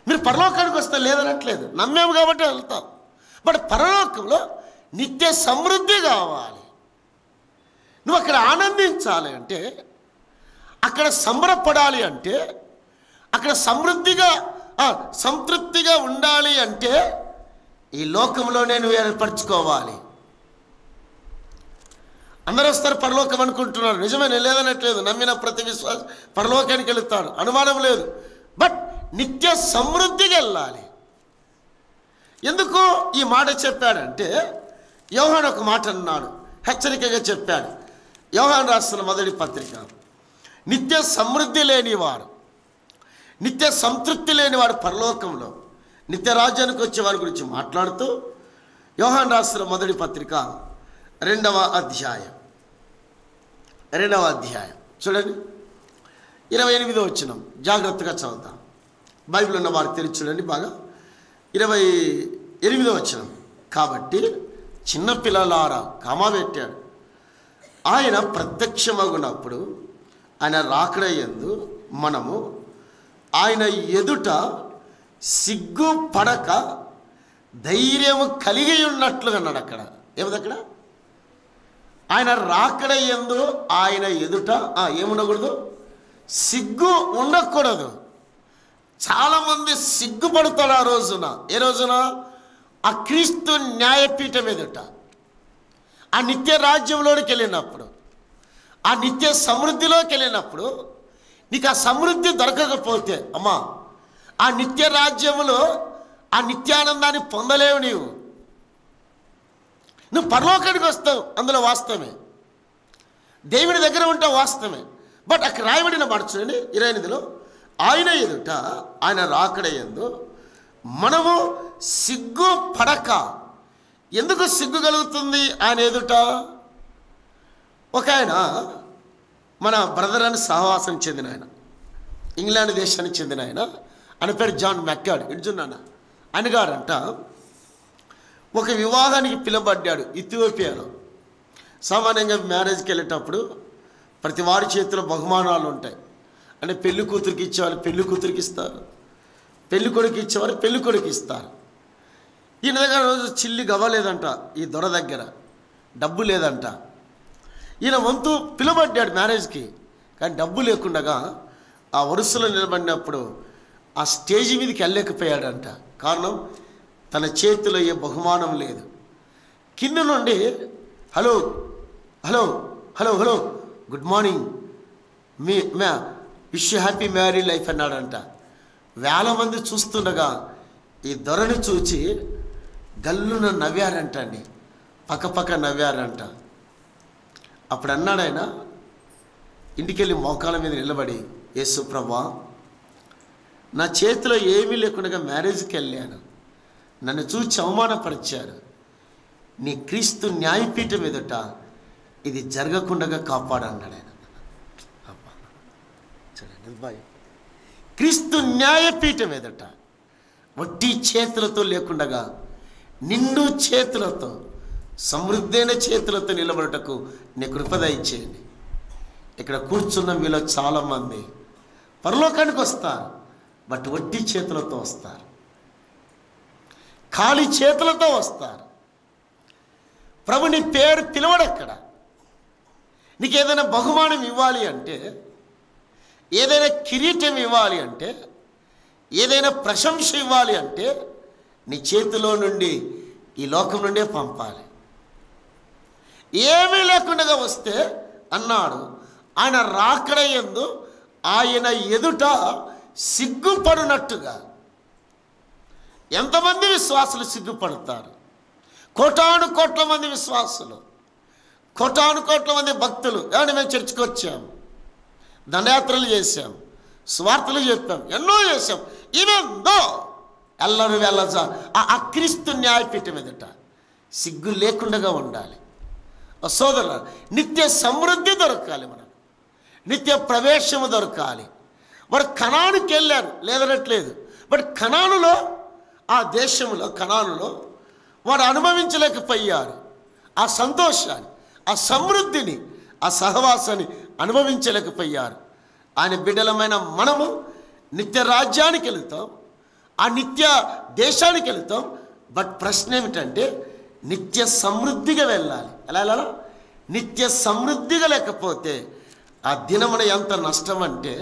మీరు పరలోకానికి వస్తే లేదనట్లేదు, నమ్మాము కాబట్టి వెళ్తాం. బట్ పరలోకంలో నిత్య సమృద్ధి కావాలి. నువ్వు అక్కడ ఆనందించాలి అంటే, అక్కడ సంబరపడాలి అంటే, అక్కడ సమృద్ధిగా సంతృప్తిగా ఉండాలి అంటే ఈ లోకంలోనే నువ్వు ఏర్పరచుకోవాలి. అందరూ వస్తారు పరలోకం అనుకుంటున్నారు, నిజమే, నేను లేదనట్లేదు. నమ్మిన ప్రతి విశ్వాస పరలోకానికి వెళుతాడు, అనుమానం లేదు. బట్ నిత్య సమృద్ధిగా వెళ్ళాలి. ఎందుకు ఈ మాట చెప్పాడంటే, యోహాను ఒక మాట అన్నాడు, హెచ్చరికగా చెప్పాడు. యోహాను రాసిన మొదటి పత్రిక, నిత్య సమృద్ధి లేనివాడు, నిత్య సంతృప్తి లేనివాడు పరలోకంలో నిత్య రాజ్యానికి వచ్చే వారి గురించి మాట్లాడుతూ యోహాను రాసిన మొదటి పత్రిక 2వ అధ్యాయం చూడండి, 28వ వచనం జాగ్రత్తగా చదువుతాం. బైబిల్ ఉన్న వారు తెరిచి చూడండి బాగా. 28వ వచనం. కాబట్టి చిన్నపిల్లలారా, కామా పెట్టాడు, ఆయన ప్రత్యక్షమగునప్పుడు ఆయన రాకడయందు మనము ఆయన ఎదుట సిగ్గుపడక ధైర్యము కలిగి ఉన్నట్లుగా అన్నాడు. అక్కడ ఏమిది? అక్కడ ఆయన రాకడయందు ఆయన ఎదుట ఏముండకూడదు? సిగ్గు ఉండకూడదు. చాలామంది సిగ్గుపడతాడు ఆ రోజున. ఏ రోజున? ఆ క్రీస్తు న్యాయపీఠం ఎదుట, ఆ నిత్య రాజ్యంలోకి వెళ్ళినప్పుడు, ఆ నిత్య సమృద్ధిలోకి వెళ్ళినప్పుడు నీకు ఆ సమృద్ధి దొరకకపోతే, అమ్మా, ఆ నిత్య రాజ్యములో ఆ నిత్యానందాన్ని పొందలేవు. నువ్వు పరలోకానికి వస్తావు, అందులో వాస్తవమే, దేవుని దగ్గర ఉంటావు, వాస్తవమే. బట్ అక్కడ రాయబడిన మాట చూడండి 28లో, ఆయన ఎదుట ఆయన రాకడయందు మనము సిగ్గు పడక. ఎందుకు సిగ్గు కలుగుతుంది ఆయన ఎదుట? ఒక ఆయన మన బ్రదర్ అని సహవాసం చెందిన ఆయన, ఇంగ్లాండ్ దేశానికి చెందిన ఆయన, ఆయన పేరు జాన్ మెక్గాడ్. ఇడ్జున్నాను ఆయన గారంట ఒక వివాహానికి పిలువబడ్డాడు ఇథియోపియాలో. సామాన్యంగా మ్యారేజ్కి వెళ్ళేటప్పుడు ప్రతి వారి చేతిలో బహుమానాలు ఉంటాయి. అంటే పెళ్లి కూతురికి ఇచ్చేవాళ్ళు పెళ్లి కూతురికి ఇస్తారు, పెళ్లి కొడుకు ఇచ్చేవాళ్ళు పెళ్లి కొడుకు ఇస్తారు. ఈయన దగ్గర రోజు చిల్లి గవ్వలేదంట, ఈ దొర దగ్గర డబ్బు లేదంట. ఈయన వంతు పిలువబడ్డాడు మ్యారేజ్కి, కానీ డబ్బు లేకుండగా ఆ వరుసలో నిలబడినప్పుడు ఆ స్టేజ్ మీదకి వెళ్ళలేకపోయాడంట. కారణం, తన చేతిలో ఏ బహుమానం లేదు. కింద నుండి hello hello hello hello good morning, wish you happy married life అన్నాడంట. వేల మంది చూస్తుండగా ఈ దొరని చూచి గల్లున నవ్వారంట అండి, పక్కపక్క నవ్వారంట. అప్పుడు అన్నాడు ఆయన, ఇంటికెళ్ళి మోకాల మీద నిలబడి, యేసు ప్రభువా, నా చేతిలో ఏమీ లేకుండా మ్యారేజ్కి వెళ్ళాను, నన్ను చూచి అవమానపరిచారు, నీ క్రీస్తు న్యాయపీఠం ఎదుట ఇది జరగకుండా కాపాడన్నాడు ఆయన. చూడండి భయం. క్రీస్తు న్యాయపీఠం ఎదుట వట్టి చేతులతో లేకుండగా నిండు చేతులతో సమృద్ధైన చేతులతో నిలబడటకు నీ కృప దయచేయండి. ఇక్కడ కూర్చున్న మీలో చాలామంది పరలోకానికి వస్తారు, బట్ వట్టి చేతులతో వస్తారు, ఖాళీ చేతులతో వస్తారు. ప్రభు నీ పేరు పిలవడక్కడ. నీకు ఏదైనా బహుమానం ఇవ్వాలి అంటే, ఏదైనా కిరీటం ఇవ్వాలి అంటే, ఏదైనా ప్రశంస ఇవ్వాలి అంటే నీ చేతిలో నుండి ఈ లోకం నుండే పంపాలి. ఏమీ లేకుండా వస్తే అన్నాడు, ఆయన రాకడ యందు ఆయన ఎదుట సిగ్గుపడినట్టుగా. ఎంతమంది విశ్వాసులు సిగ్గుపడతారు? కోటాను కోట్ల మంది విశ్వాసులు, కోటాను కోట్ల మంది భక్తులు. ఏమంటే మేము చర్చికి వచ్చాము, దండయాత్రలు చేశాం, స్వార్థలు చెప్పాం, ఎన్నో చేశాం. ఇవేందో ఎల్లరూ వెళ్ళ ఆ క్రీస్తు న్యాయపీఠం ఎదుట సిగ్గు లేకుండా ఉండాలి. సోదరుల, నిత్య సమృద్ధి దొరకాలి, మనకు నిత్య ప్రవేశము దొరకాలి. వాడు కనానుకి వెళ్ళారు, లేదనట్లేదు, బట్ కనానులో, ఆ దేశంలో కనానులో వాడు అనుభవించలేకపోయారు. ఆ సంతోషాన్ని, ఆ సమృద్ధిని, ఆ సహవాసాన్ని అనుభవించలేకపోయారు. ఆయన బిడ్డలమైన మనము నిత్య రాజ్యానికి వెళుతాం, ఆ నిత్య దేశానికి వెళుతాం. బట్ ప్రశ్న ఏమిటంటే నిత్య సమృద్ధిగా వెళ్ళాలి. ఎలా వెళ్ళాలో? నిత్య సమృద్ధిగా లేకపోతే ఆ దినమున ఎంత నష్టం అంటే,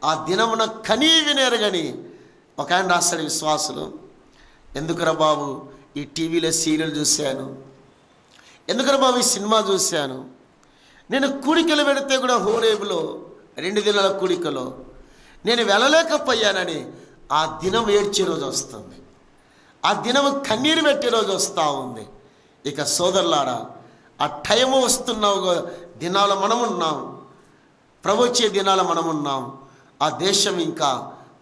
ఆ దినమున కనీ వినేరుగని ఒక ఆయన రాస్తాడు, విశ్వాసులు, ఎందుకురా బాబు ఈ టీవీలో సీరియల్ చూశాను, ఎందుకురా బాబు ఈ సినిమా చూశాను, నేను కూడికలు పెడితే కూడా హోరేబులో 2 దినాల కూడికలో నేను వెళ్ళలేకపోయానని ఆ దినం ఏడ్చే రోజు వస్తుంది, ఆ దినము కన్నీరు పెట్టే రోజు వస్తూ ఉంది. ఇక సోదరులారా, ఆ టైము వస్తున్నావు దినాలు మనమున్నాం, ప్రభు వచ్చే దినాలు మనమున్నాం. ఆ దేశం ఇంకా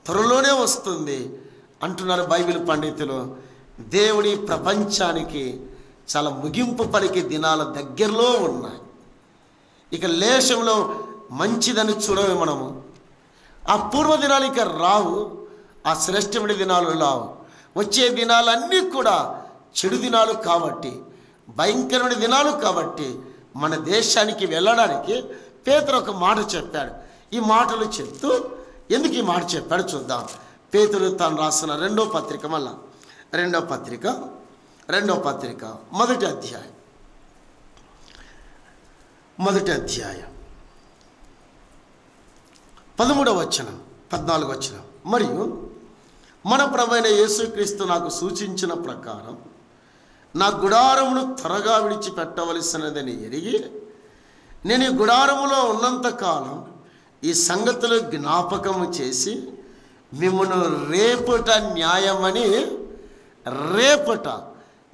త్వరలోనే వస్తుంది అంటున్నారు బైబిల్ పండితులు. దేవుడి ప్రపంచానికి చాలా ముగింపు పలికే దినాల దగ్గరలో ఉన్నాయి. ఇక లేశంలో మంచిదని చూడమే మనము. ఆ పూర్వ దినాలు ఇక రావు, ఆ శ్రేష్టమైన దినాలు రావు. వచ్చే దినాలన్నీ కూడా చెడు దినాలు కాబట్టి, భయంకరమైన దినాలు కాబట్టి, మన దేశానికి వెళ్ళడానికి పేతురు ఒక మాట చెప్పాడు. ఈ మాటలు చెప్తూ ఎందుకు ఈ మాట చెప్పాడు చూద్దాం. పేతురు తాను రాసిన రెండో పత్రిక మొదటి అధ్యాయం 13వ వచనం 14వ వచనం. మరియు మన ప్రభువైన యేసుక్రీస్తు నాకు సూచించిన ప్రకారం నా గుడారమును త్వరగా విడిచిపెట్టవలసినదని ఎరిగి నేను ఈ గుడారములో ఉన్నంతకాలం ఈ సంగతులు జ్ఞాపకము చేసి మిమ్మల్ని రేపుట న్యాయమని, రేపుట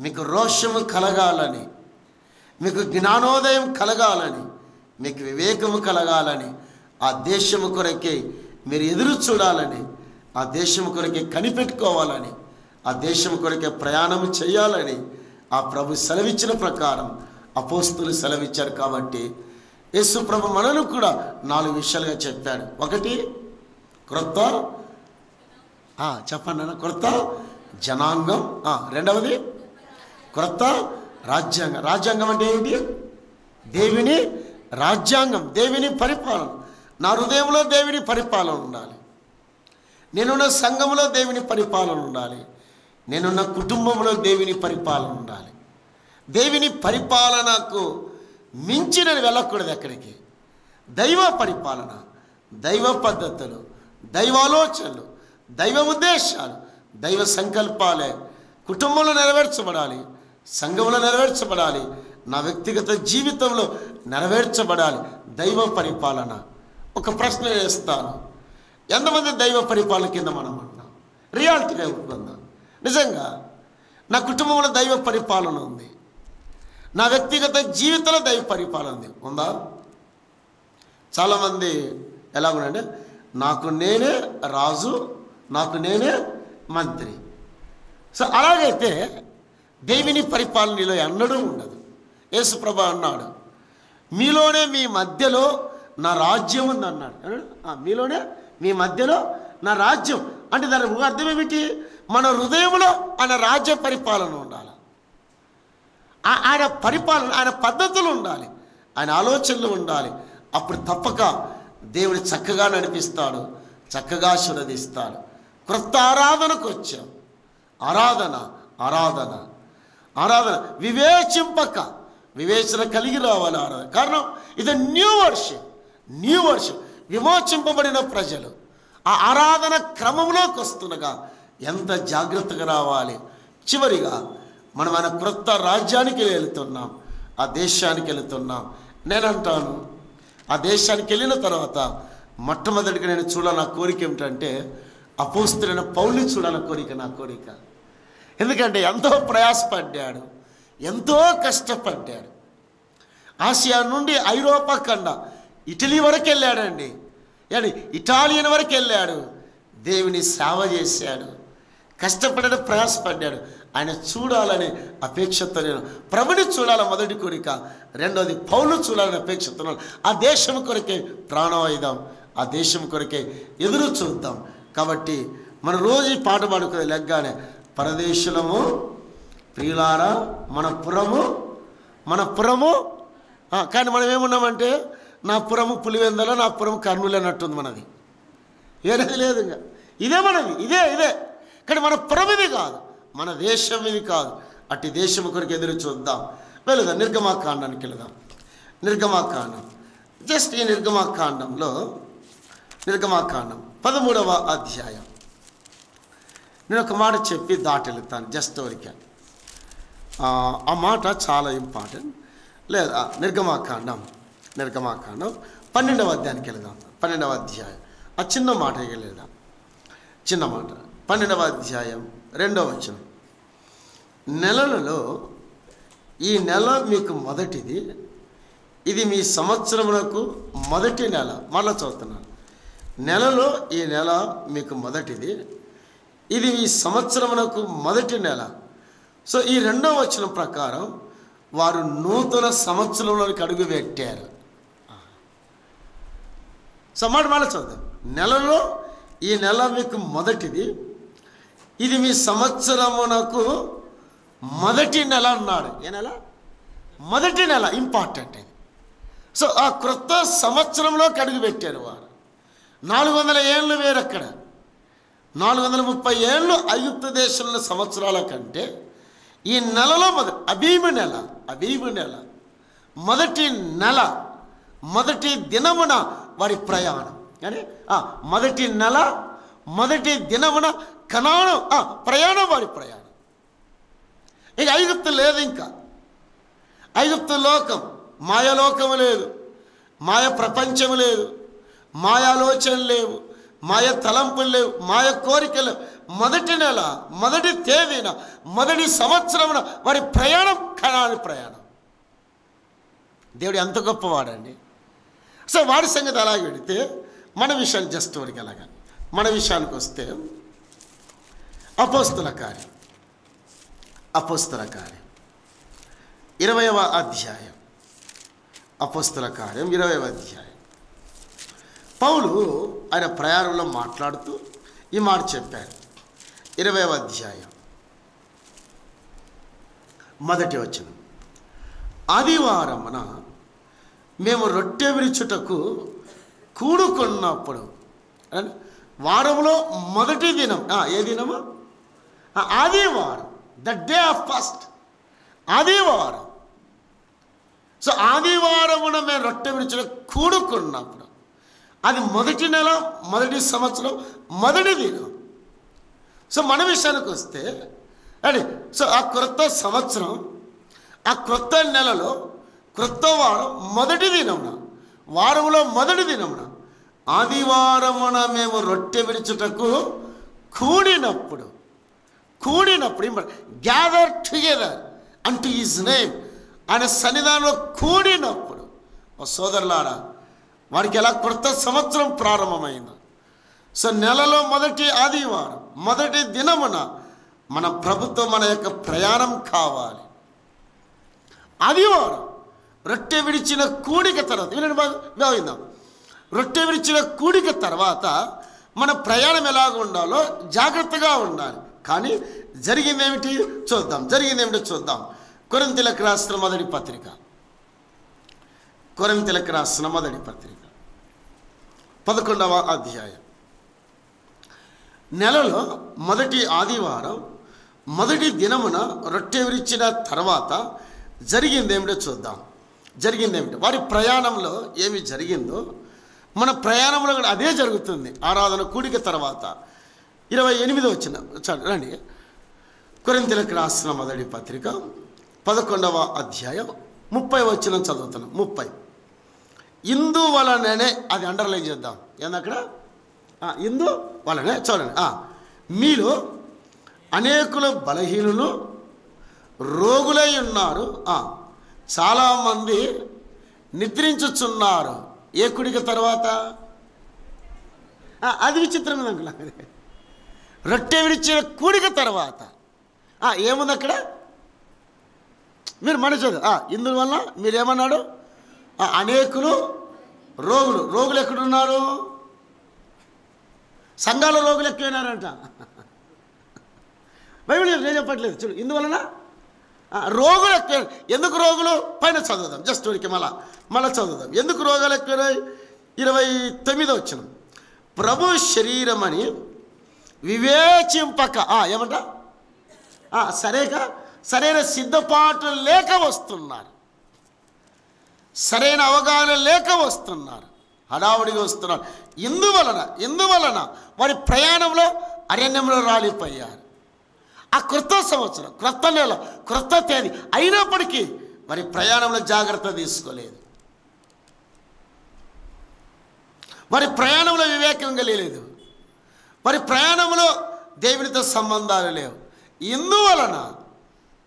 మీకు రోషము కలగాలని, మీకు జ్ఞానోదయం కలగాలని, మీకు వివేకము కలగాలని, ఆ దేశము కొరకే మీరు ఎదురు చూడాలని, ఆ దేశము కొరకే కనిపెట్టుకోవాలని, ఆ దేశము కొరకే ప్రయాణం చేయాలని ఆ ప్రభు సెలవిచ్చిన ప్రకారం అపోస్తులు సెలవిచ్చారు. కాబట్టి యేసు ప్రభు మనను కూడా 4 విషయాలుగా చెప్పాడు. ఒకటి, క్రొత్త చెప్పండి అన్న, క్రొత్త జనాంగం. రెండవది క్రొత్త రాజ్యాంగం. రాజ్యాంగం అంటే ఏంటి? దేవుని రాజ్యాంగం, దేవుని పరిపాలన. నా హృదయంలో దేవుని పరిపాలన ఉండాలి, నేనున్న సంఘంలో దేవుని పరిపాలన ఉండాలి, నేనున్న కుటుంబంలో దేవుని పరిపాలన ఉండాలి. దేవుని పరిపాలనకు మించి నేను వెళ్ళకూడదు ఎక్కడికి. దైవ పరిపాలన, దైవ పద్ధతులు, దైవాలోచనలు, దైవ ఉద్దేశాలు, దైవ సంకల్పాలే కుటుంబంలో నెరవేర్చబడాలి, సంఘంలో నెరవేర్చబడాలి, నా వ్యక్తిగత జీవితంలో నెరవేర్చబడాలి. దైవ పరిపాలన. ఒక ప్రశ్న వేస్తాను, ఎంతమంది దైవ పరిపాలన కింద మనం ఉన్నాం? రియాలిటీగా ఉంటుందా? నిజంగా నా కుటుంబంలో దైవ పరిపాలన ఉంది, నా వ్యక్తిగత జీవితంలో దైవ పరిపాలన ఉందా? చాలామంది ఎలాగునంటే, నాకు నేనే రాజు, నాకు నేనే మంత్రి. సో అలాగైతే దేవుని పరిపాలనలో ఎన్నడూ ఉండదు. యేసుప్రభు అన్నాడు, మీలోనే మీ మధ్యలో నా రాజ్యం ఉంది అన్నాడు. మీలోనే మీ మధ్యలో నా రాజ్యం అంటే దాని అర్థం ఏమిటి? మన హృదయంలో ఆయన రాజ్య పరిపాలన ఉండాలి, ఆయన పరిపాలన, ఆయన పద్ధతులు ఉండాలి, ఆయన ఆలోచనలు ఉండాలి. అప్పుడు తప్పక దేవుడు చక్కగా నడిపిస్తాడు, చక్కగా ఆశీర్వదిస్తాడు. క్రొత్త ఆరాధనకు వచ్చాం. ఆరాధన ఆరాధన ఆరాధన వివేచింపక వివేచన కలిగి రావాలి ఆరాధన. కారణం ఇది న్యూ వర్షం విమోచింపబడిన ప్రజలు ఆ ఆరాధన క్రమంలోకి వస్తుండగా ఎంత జాగ్రత్తగా రావాలి. చివరిగా మనం ఆయన క్రొత్త రాజ్యానికి వెళుతున్నాం, ఆ దేశానికి వెళుతున్నాం. నేనంటాను, ఆ దేశానికి వెళ్ళిన తర్వాత మొట్టమొదటిగా నేను చూడాలన్న కోరిక ఏమిటంటే అపోస్తలుడైన పౌలుని చూడాలన్న కోరిక నా కోరిక. ఎందుకంటే ఎంతో ప్రయాసపడ్డాడు, ఎంతో కష్టపడ్డాడు. ఆసియా నుండి ఐరోపా ఖండ ఇటలీ వరకు వెళ్ళాడండి. ఇటాలియన్ వరకు వెళ్ళాడు. దేవుని సేవ చేశాడు, కష్టపడ్డాడు, ప్రయాసపడ్డాడు. ఆయన చూడాలనే అపేక్షతో నేను ప్రభుని చూడాలని మొదటి కోరిక. రెండోది పౌలు చూడాలని అపేక్షతో ఆ దేశం కొరకే ప్రాణం అయిదాం, ఆ దేశం కొరకే ఎదురు చూద్దాం. కాబట్టి మన రోజు ఈ పాట పాడుకునే లెగ్గానే పరదేశులము ప్రియులారా మన పురము కానీ మనం ఏమున్నామంటే నా పురము పులివెందల, నా పురము కర్నూలు అన్నట్టుంది మనది. ఏది లేదు, ఇంకా ఇదే మనది, ఇదే. కానీ మన పురం ఇది కాదు, మన దేశం ఇది కాదు. అట్టి దేశం కొరకు ఎదురు చూద్దాం. వెళదాం, నిర్గమాకాండానికి వెళదాం. నిర్గమాకాండం, జస్ట్ ఈ నిర్గమాకాండంలో నిర్గమాకాండం 13వ అధ్యాయం. నేను ఒక మాట చెప్పి దాటెళ్తాను జస్ట్ ఊరికే. ఆ మాట చాలా ఇంపార్టెంట్. లేదా నిర్గమాకాండం 12వ అధ్యాయానికి వెళదాం. 12వ అధ్యాయం ఆ చిన్న మాట వెళ్దాం. చిన్న మాట 12వ అధ్యాయం 2వ వచనం. నెలలలో ఈ నెల మీకు మొదటిది, ఇది మీ సంవత్సరమునకు మొదటి నెల. మళ్ళా చదువుతున్నాను. నెలలో ఈ నెల మీకు మొదటిది, ఇది మీ సంవత్సరమునకు మొదటి నెల. సో ఈ 2వ వచనం ప్రకారం వారు నూతన సంవత్సరంలోకి అడుగు పెట్టారు. సో మాట చదువుతాం. నెలలో ఈ నెల మీకు మొదటిది, ఇది మీ సంవత్సరమునకు మొదటి నెల అన్నాడు. ఏ నెల? మొదటి నెల. ఇంపార్టెంట్ అది. సో ఆ క్రొత్త సంవత్సరంలోకి అడుగు పెట్టారు వారు. 400 ఏళ్ళు వేరక్కడ, 430 ఏళ్ళు ఐగుప్తు దేశంలో సంవత్సరాల కంటే ఈ నెలలో అబీబు నెల మొదటి నెల, మొదటి దినమున వారి ప్రయాణం. కానీ మొదటి నెల మొదటి దినమున కనాను ప్రయాణం, వారి ప్రయాణం. ఇక ఐగుప్తు లేదు, ఇంకా ఐగుప్తు లోకం మాయలోకము లేదు, మాయ ప్రపంచము లేదు, మాయాలోచనలు లేవు, మాయ తలంపులు లేవు, మాయ కోరికలు. మొదటి నెల మొదటి తేదీన మొదటి సంవత్సరమున వారి ప్రయాణం కనాను ప్రయాణం. దేవుడు ఎంత గొప్పవాడండి. సో వాడి సంగతి అలాగే పెడితే మన విషయాన్ని జస్ట్ వరకు అలాగా మన విషయానికి వస్తే అపోస్తల కార్యం 20వ అధ్యాయం. అపోస్తల కార్యం 20వ అధ్యాయం. పౌలు ఆయన ప్రయాణంలో మాట్లాడుతూ ఈ మాట చెప్పారు. 20వ అధ్యాయం 1వ వచనం. ఆదివారమున మేము రొట్టె విరుచుటకు కూడుకున్నప్పుడు, వారంలో మొదటి దినం. ఏ దినము? ఆదివారం, ద డే ఆఫ్ ఫస్ట్, ఆదివారం. సో ఆదివారమున మేము రొట్టె విరుచుటకు కూడుకున్నప్పుడు, అది మొదటి నెల మొదటి సంవత్సరం మొదటి దినం. సో మన విషయానికి వస్తే సో ఆ క్రొత్త సంవత్సరం, ఆ క్రొత్త నెలలో క్రొత్త వారం మొదటి దినమున, వారంలో మొదటి దినమున ఆదివారమున మేము రొట్టె విరుచుటకు కూడినప్పుడు గ్యాదర్ టుగెదర్ అంటూ హిజ్ నేమ్, ఆయన సన్నిధానంలో కూడినప్పుడు. ఓ సోదరులారా, వారికి ఎలా క్రొత్త సంవత్సరం ప్రారంభమైంది. సో నెలలో మొదటి ఆదివారం మొదటి దినమున మన ప్రభుత్వం మన యొక్క ప్రయాణం కావాలి. ఆదివారం రొట్టె విడిచిన కూడిక తర్వాత వినండి బాగుందాం. రొట్టె విడిచిన కూడిక తర్వాత మన ప్రయాణం ఎలాగ ఉండాలో జాగ్రత్తగా ఉండాలి. కానీ జరిగిందేమిటో చూద్దాం. కొరింథీయులకు రాసిన మొదటి పత్రిక 11వ అధ్యాయం. నెలలో మొదటి ఆదివారం మొదటి దినమున రొట్టె విరిచిన తర్వాత జరిగిందేమిటో చూద్దాం. వారి ప్రయాణంలో ఏమి జరిగిందో మన ప్రయాణంలో కూడా అదే జరుగుతుంది. ఆరాధన కూడిక తర్వాత 28వ వచనం రండి. కొరింథీయులకు రాసిన మొదటి పత్రిక 11వ అధ్యాయం 30వ వచనం చదువుతున్నాం. 30 ఇందువలననే, అది అండర్లైన్ చేద్దాం. ఏందక్కడ? ఇందువలనే చూడండి. మీలో అనేకులు బలహీనులు రోగులై ఉన్నారు, చాలామంది నిద్రించుచున్నారు. ఏ కూడిక తర్వాత? అది విచిత్రమైన అంకుల్. రొట్టె విడిచిన కూడిక తర్వాత ఏముంది అక్కడ? మీరు మనసు ఇందువల్ల మీరేమన్నాడు? అనేకులు రోగులు ఎక్కడున్నారు? సంఘాల రోగులు ఎక్కువైనారంట. బైబిల్ నేను చెప్పట్లేదు. చూడు, ఇందువలన రోగులు ఎక్కువ. ఎందుకు రోగులు? పైన చదువుదాం, జస్ట్ ఊరికి మళ్ళా చదువుదాం. ఎందుకు రోగాలు ఎక్కువైనాయి? 29వ వచనం. ప్రభు శరీరమని వివేచింపక ఏమంట? సరైన సిద్ధపాటు లేక వస్తున్నారు, సరైన అవగాహన లేక వస్తున్నారు, హడావుడిగా వస్తున్నారు. ఇందువలన వారి ప్రయాణంలో అరణ్యంలో రాలిపోయారు. ఆ క్రొత్త సంవత్సరం, క్రొత్త నెల, క్రొత్త తేదీ అయినప్పటికీ వారి ప్రయాణంలో జాగ్రత్త తీసుకోలేదు. వారి ప్రయాణంలో వివేకం కలిగలేదు. వారి ప్రయాణంలో దేవునితో సంబంధాలు లేవు. ఇందువలన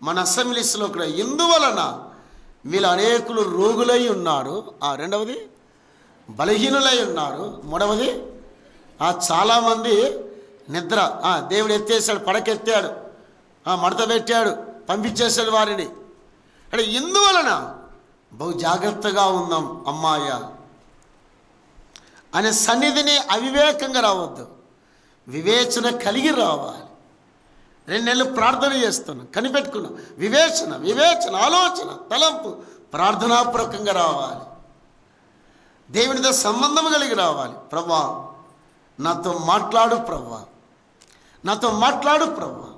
మన అసెంబ్లీస్లో కూడా ఇందువలన వీళ్ళు అనేకులు రోగులై ఉన్నారు. రెండవది బలహీనులై ఉన్నారు. మూడవది చాలామంది నిద్ర. దేవుడు ఎత్తేసాడు, పడకెత్తాడు, మడత పెట్టాడు, పంపించేశాడు వారిని. అంటే ఇందువలన బహు జాగ్రత్తగా ఉందాం అమ్మాయ అనే సన్నిధిని అవివేకంగా రావద్దు, వివేచన కలిగి రావాలి. 2 నెలలు ప్రార్థన చేస్తున్నాం, కనిపెట్టుకున్నాం. వివేచన ఆలోచన తలంపు ప్రార్థనాపూర్వకంగా రావాలి. దేవునితో సంబంధం కలిగి రావాలి. ప్రభా నాతో మాట్లాడు ప్రభా, నాతో మాట్లాడు ప్రభా,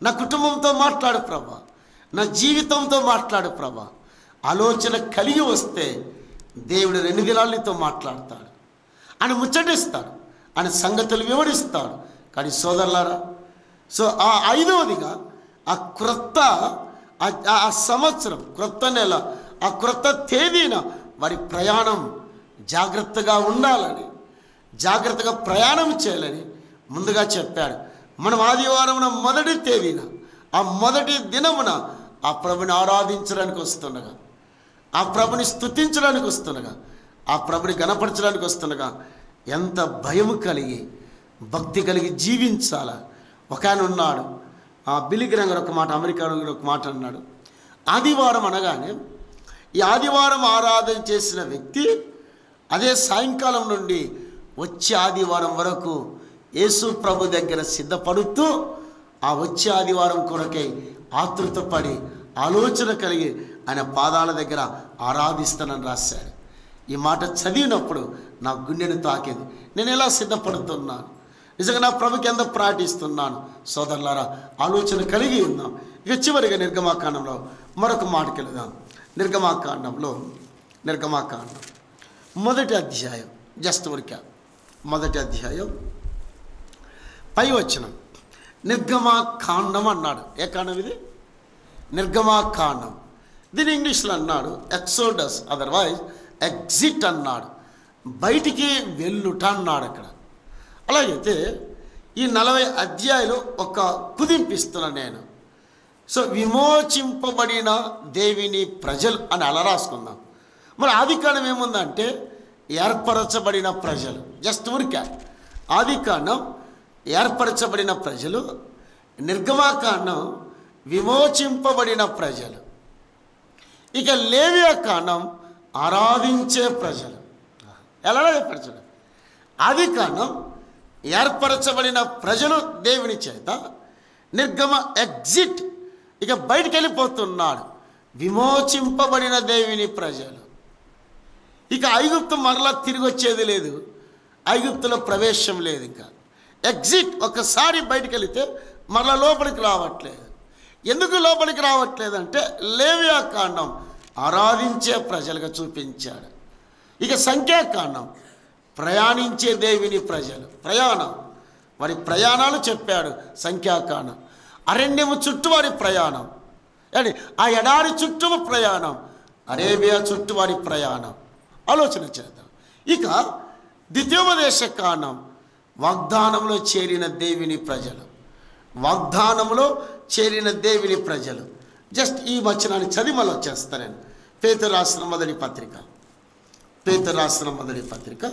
నా కుటుంబంతో మాట్లాడు ప్రభా, నా జీవితంతో మాట్లాడు ప్రభా. ఆలోచన కలిగి వస్తే దేవుడు 2 దినాలు నీతో మాట్లాడతాడు, ఆయన ముచ్చటిస్తాడు, ఆయన సంగతులు వివరిస్తాడు. కానీ సోదరులారా, సో 5వదిగా ఆ క్రొత్త ఆ సంవత్సరం, క్రొత్త నెల, ఆ క్రొత్త తేదీన వారి ప్రయాణం జాగ్రత్తగా ఉండాలని, జాగ్రత్తగా ప్రయాణం చేయాలని ముందుగా చెప్పాడు. మనం ఆదివారం మొదటి తేదీన, ఆ మొదటి దినమున ఆ ప్రభుని ఆరాధించడానికి వస్తుండగా, ఆ ప్రభుని స్తుతించడానికి వస్తుండగా, ఆ ప్రభుని గణపరచడానికి వస్తుండగా ఎంత భయము కలిగి భక్తి కలిగి జీవించాలా. ఒక ఆయన ఉన్నాడు, బిల్లి గ్రహం గారు ఒక మాట, అమెరికా ఒక మాట అన్నాడు. ఆదివారం అనగానే ఈ ఆదివారం ఆరాధన చేసిన వ్యక్తి అదే సాయంకాలం నుండి వచ్చే ఆదివారం వరకు యేసు ప్రభు దగ్గర సిద్ధపడుతూ ఆ వచ్చే ఆదివారం కొరకై ఆతృతపడి ఆలోచన కలిగి ఆయన పాదాల దగ్గర ఆరాధిస్తానని రాశాడు. ఈ మాట చదివినప్పుడు నా గుండెను తాకింది. నేను ఎలా సిద్ధపడుతున్నాను, నిజంగా నా ప్రభుకి ఎంత ప్రార్థిస్తున్నాను. సోదరులారా, ఆలోచన కలిగి ఉందాం. ఇక చివరిగా నిర్గమాకాండంలో మరొక మాటకి వెళదాం. నిర్గమాకాండం మొదటి అధ్యాయం, జస్ట్ ఊరిక మొదటి అధ్యాయం 5వ వచనం. నిర్గమాకాండం అన్నాడు. ఏ కాండం ఇది? నిర్గమాకాండం. దీని ఇంగ్లీష్లో అన్నాడు ఎక్సోడస్, అదర్వైజ్ ఎగ్జిట్ అన్నాడు, బయటికి వెళ్ళుట అన్నాడు అక్కడ. అలాగైతే ఈ 40 అధ్యాయాలు ఒక కుదింపిస్తున్నాను నేను. సో విమోచింపబడిన దేవుని ప్రజలు అని అలా రాసుకుందాం. మరి ఆదికాండం ఏముందంటే ఏర్పరచబడిన ప్రజలు. జస్ట్ ఊరికే ఆదికాండం ఏర్పరచబడిన ప్రజలు, నిర్గమాకాండం విమోచింపబడిన ప్రజలు. ఇక లేవియాకాండం ఆరాధించే ప్రజలు. ఎలా చెప్పారు చూడండి. ఆదికాండం ఏర్పరచబడిన ప్రజలు దేవుని చేత, నిర్గమ ఎగ్జిట్, ఇక బయటికి వెళ్ళిపోతున్నాడు, విమోచింపబడిన దేవుని ప్రజలు. ఇక ఐగుప్తు మరలా తిరిగి వచ్చేది లేదు, ఐగుప్తులో ప్రవేశం లేదు. ఇంకా ఎగ్జిట్, ఒకసారి బయటికి వెళితే మరలా లోపలికి రావట్లేదు. ఎందుకు లోపలికి రావట్లేదు అంటే లేవియాకాండం ఆరాధించే ప్రజలుగా చూపించాడు. ఇక సంఖ్యాకాండం ప్రయాణించే దేవుని ప్రజలు, ప్రయాణం, వారి ప్రయాణాలు చెప్పాడు. సంఖ్యాకాండం అరణ్యము చుట్టూ వారి ప్రయాణం, అంటే ఆ ఎడారి చుట్టూ ప్రయాణం, అరేబియా చుట్టూ వారి ప్రయాణం. ఆలోచన చేద్దాం. ఇక ద్వితీయోపదేశకాండం వాగ్దానంలో చేరిన దేవుని ప్రజలు, వాగ్దానంలో చేరిన దేవుని ప్రజలు. జస్ట్ ఈ వచనాన్ని చదివి మళ్ళీ వచ్చేస్తాను నేను. పేతురు రాసిన మొదటి పత్రిక, పేతురు రాసిన మొదటి పత్రిక.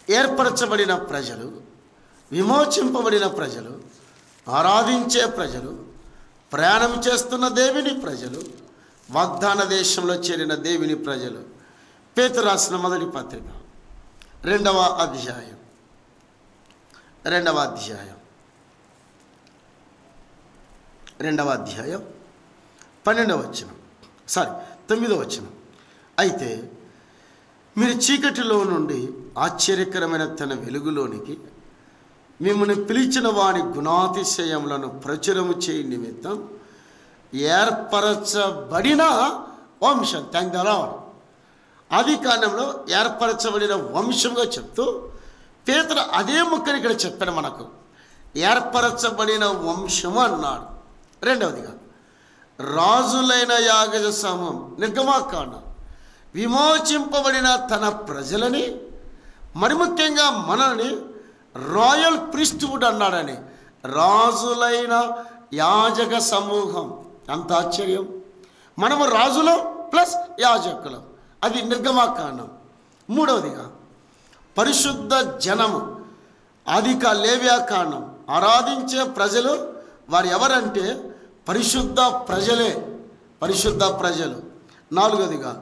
ఏర్పరచబడిన ప్రజలు, విమోచింపబడిన ప్రజలు, ఆరాధించే ప్రజలు, ప్రయాణం చేస్తున్న దేవుని ప్రజలు, వాగ్దాన దేశంలో చేరిన దేవుని ప్రజలు. పేతురు రాసిన మొదటి పత్రిక 2వ అధ్యాయం 12వ వచనం, 9వ వచనం. అయితే మీరు చీకటిలో నుండి ఆశ్చర్యకరమైన తన వెలుగులోనికి మిమ్మల్ని పిలిచిన వారి గుణాతిశయములను ప్రచురము చేయ నిమిత్తం ఏర్పరచబడిన వంశం. Thank the lord. ఆది కాండంలో ఏర్పరచబడిన వంశంగా చెప్తూ పేతురు అదే ముక్కని ఇక్కడ చెప్పాడు మనకు. ఏర్పరచబడిన వంశము అన్నాడు. రెండవదిగా రాజులైన యాజక సమూహం, నిర్గమాకాండం, విమోచింపబడిన తన ప్రజలని, మరి ముఖ్యంగా మనల్ని రాయల్ ప్రీస్ట్హుడ్ అన్నాడని, రాజులైన యాజక సమూహం. అంత ఆశ్చర్యం! మనము రాజులు ప్లస్ యాజకులం, అది నిర్గమాకాండం. మూడవదిగా పరిశుద్ధ జనము, అధిక లేవ్యాకాండం, ఆరాధించే ప్రజలు. వారు ఎవరంటే పరిశుద్ధ ప్రజలే, పరిశుద్ధ ప్రజలు. నాలుగవదిగా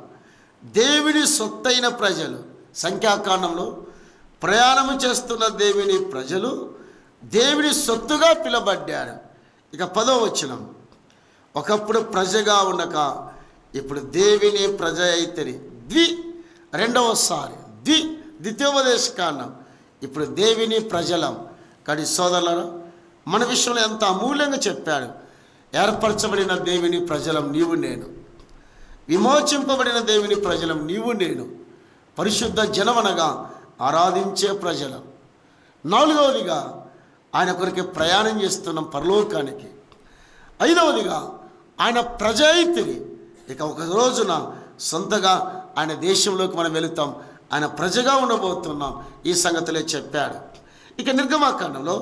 దేవుని సొత్తైన ప్రజలు, సంఖ్యాకాండంలో ప్రయాణము చేస్తున్న దేవుని ప్రజలు దేవుని సొత్తుగా పిలబడ్డారు. ఇక 10వ వచనం, ఒకప్పుడు ప్రజగా ఉండక ఇప్పుడు దేవుని ప్రజ అయితేరి. ద్వితీయోపదేశకాండం, ఇప్పుడు దేవుని ప్రజలం. కానీ సోదరులారా, మన విషయంలో ఎంత అమూల్యంగా చెప్పాడు. ఏర్పరచబడిన దేవుని ప్రజలం నీవు నేను, విమోచింపబడిన దేవుని ప్రజలం నీవు నేను, పరిశుద్ధ జనమనగా ఆరాధించే ప్రజలం. నాలుగవదిగా ఆయన కొరికి ప్రయాణం చేస్తున్నాం పరలోకానికి. ఐదవదిగా ఆయన ప్రజ అయితిరి. ఇక ఒక రోజున సొంతగా ఆయన దేశంలోకి మనం వెళుతాం, ఆయన ప్రజగా ఉండబోతున్నాం. ఈ సంగతులే చెప్పాడు. ఇక నిర్గమాకాండంలో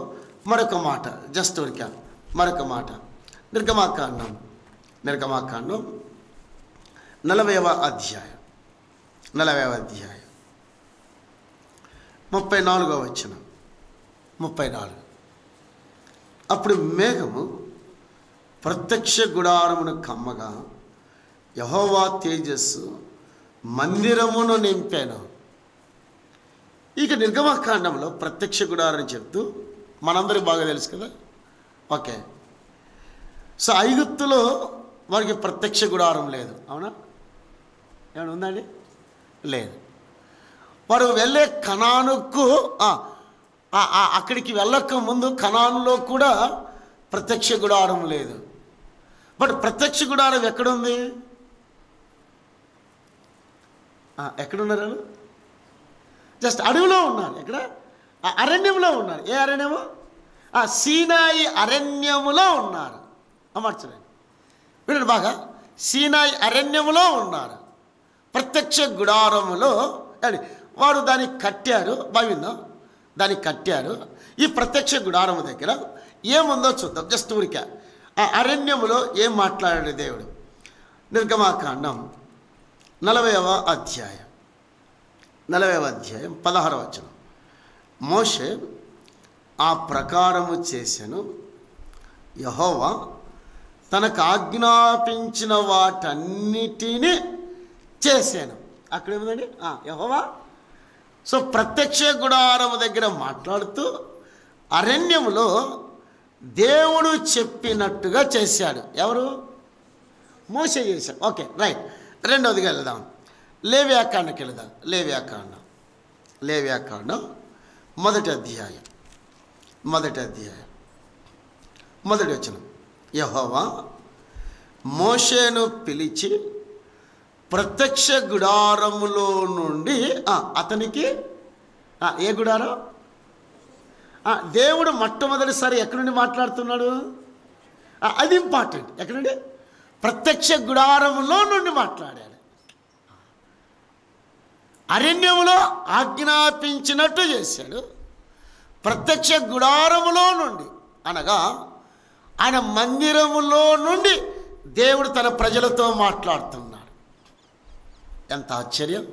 మరొక మాట, జస్ట్ ఉరికాను మరొక మాట. నిర్గమాకాండం 40వ అధ్యాయం 34వ వచనం. 34. అప్పుడు మేఘము ప్రత్యక్ష గుడారమును కమ్మగా యెహోవా తేజస్సు మందిరమును నింపాను. ఇక నిర్గమాకాండంలో ప్రత్యక్ష గుడారని చెప్తూ మనందరికీ బాగా తెలుసు కదా. ఓకే, సో ఐగుప్తులో వారికి ప్రత్యక్ష గుడారం లేదు, అవునా? ఏమైనా ఉందండి? లేదు. వారు వెళ్ళే కనానుకు, అక్కడికి వెళ్ళక ముందు కనానులో కూడా ప్రత్యక్ష గుడారం లేదు. బట్ ప్రత్యక్ష గుడారం ఎక్కడుంది? ఎక్కడున్నారు? జస్ట్ అడవిలో ఉన్నారు. ఎక్కడ? అరణ్యంలో ఉన్నారు. ఏ అరణ్యము? సీనాయి అరణ్యములో ఉన్నారు. అమర్చండి, వినండి బాగా. సీనాయి అరణ్యములో ఉన్నారు. ప్రత్యక్ష గుడారములో వారు దాన్ని కట్టారు. బాగుందో? దాన్ని కట్టారు. ఈ ప్రత్యక్ష గుడారము దగ్గర ఏముందో చూద్దాం. జస్ట్ ఊరికే ఆ అరణ్యములో ఏం మాట్లాడాడు దేవుడు. నిర్గమాకాండం 40వ అధ్యాయం 16వ వచనం. మోషే ఆ ప్రకారము చేసెను. యెహోవా తనకు ఆజ్ఞాపించిన వాటన్నిటినీ చేశాను. అక్కడ ఏముందండి? యెహోవా సో ప్రత్యక్ష గుడారము దగ్గర మాట్లాడుతూ అరణ్యములో దేవుడు చెప్పినట్టుగా చేశాడు. ఎవరు? మోషే చేశాడు. Okay, right. రెండవదిగా వెళ్దాం, లేవ్యాకాండకి వెళ్దాం. లేవ్యాకాండం మొదటి అధ్యాయం మొదటి వచనం. యెహోవా మోషేను పిలిచి ప్రత్యక్ష గుడారములో నుండి అతనికి ఏ గుడారం? దేవుడు మొట్టమొదటిసారి ఎక్కడి నుండి మాట్లాడుతున్నాడు? అది ఇంపార్టెంట్. ఎక్కడి నుండి? ప్రత్యక్ష గుడారములో నుండి మాట్లాడాడు. అరణ్యములో ఆజ్ఞాపించినట్టు చేశాడు. ప్రత్యక్ష గుడారములో నుండి అనగా ఆయన మందిరములో నుండి దేవుడు తన ప్రజలతో మాట్లాడుతున్నాడు. ఎంత ఆశ్చర్యం!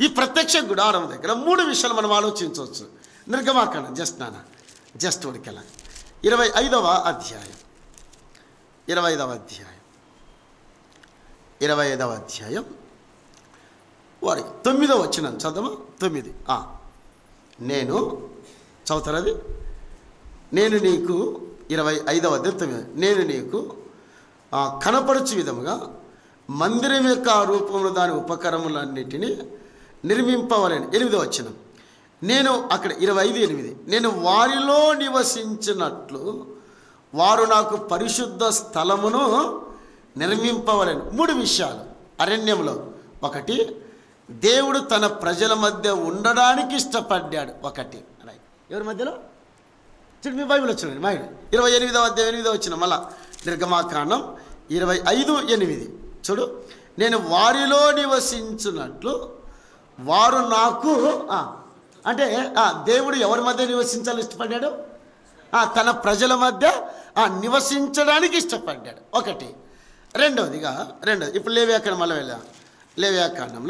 ఈ ప్రత్యక్ష గుడారం దగ్గర 3 విషయాలు మనం ఆలోచించవచ్చు. నిర్గమాకాండం జస్ట్ ఉడికెలా 25వ అధ్యాయం 25వ అధ్యాయం వారికి 9వ వచనం చదవమా? 9 నేను చదువుతారది. నేను నీకు 25వ అధ్యాయం నేను నీకు కనపరచు విధముగా మందిరం యొక్క రూపంలో దాని ఉపకరములన్నిటినీ నిర్మింపవలని. 8వ వచనం. నేను అక్కడ 25:8 నేను వారిలో నివసించినట్లు వారు నాకు పరిశుద్ధ స్థలమును నిర్మింపవలని. 3 విషయాలు అరణ్యంలో. ఒకటి, దేవుడు తన ప్రజల మధ్య ఉండడానికి ఇష్టపడ్డాడు. ఒకటి, రైట్. ఎవరి మధ్యలో? చూడు, మీ బైబిల్ వచ్చింది. 28వ అధ్యాయం 8వ వచనం. మళ్ళా నిర్గమాకాండం 25:8 చూడు. నేను వారిలో నివసించినట్లు వారు నాకు అంటే దేవుడు ఎవరి మధ్య నివసించాలని ఇష్టపడ్డాడు? తన ప్రజల మధ్య నివసించడానికి ఇష్టపడ్డాడు. ఒకటి. రెండవది ఇప్పుడు లేవ్యాకాండం మళ్ళీ వెళ్ళాం. లేవ్యాకాండం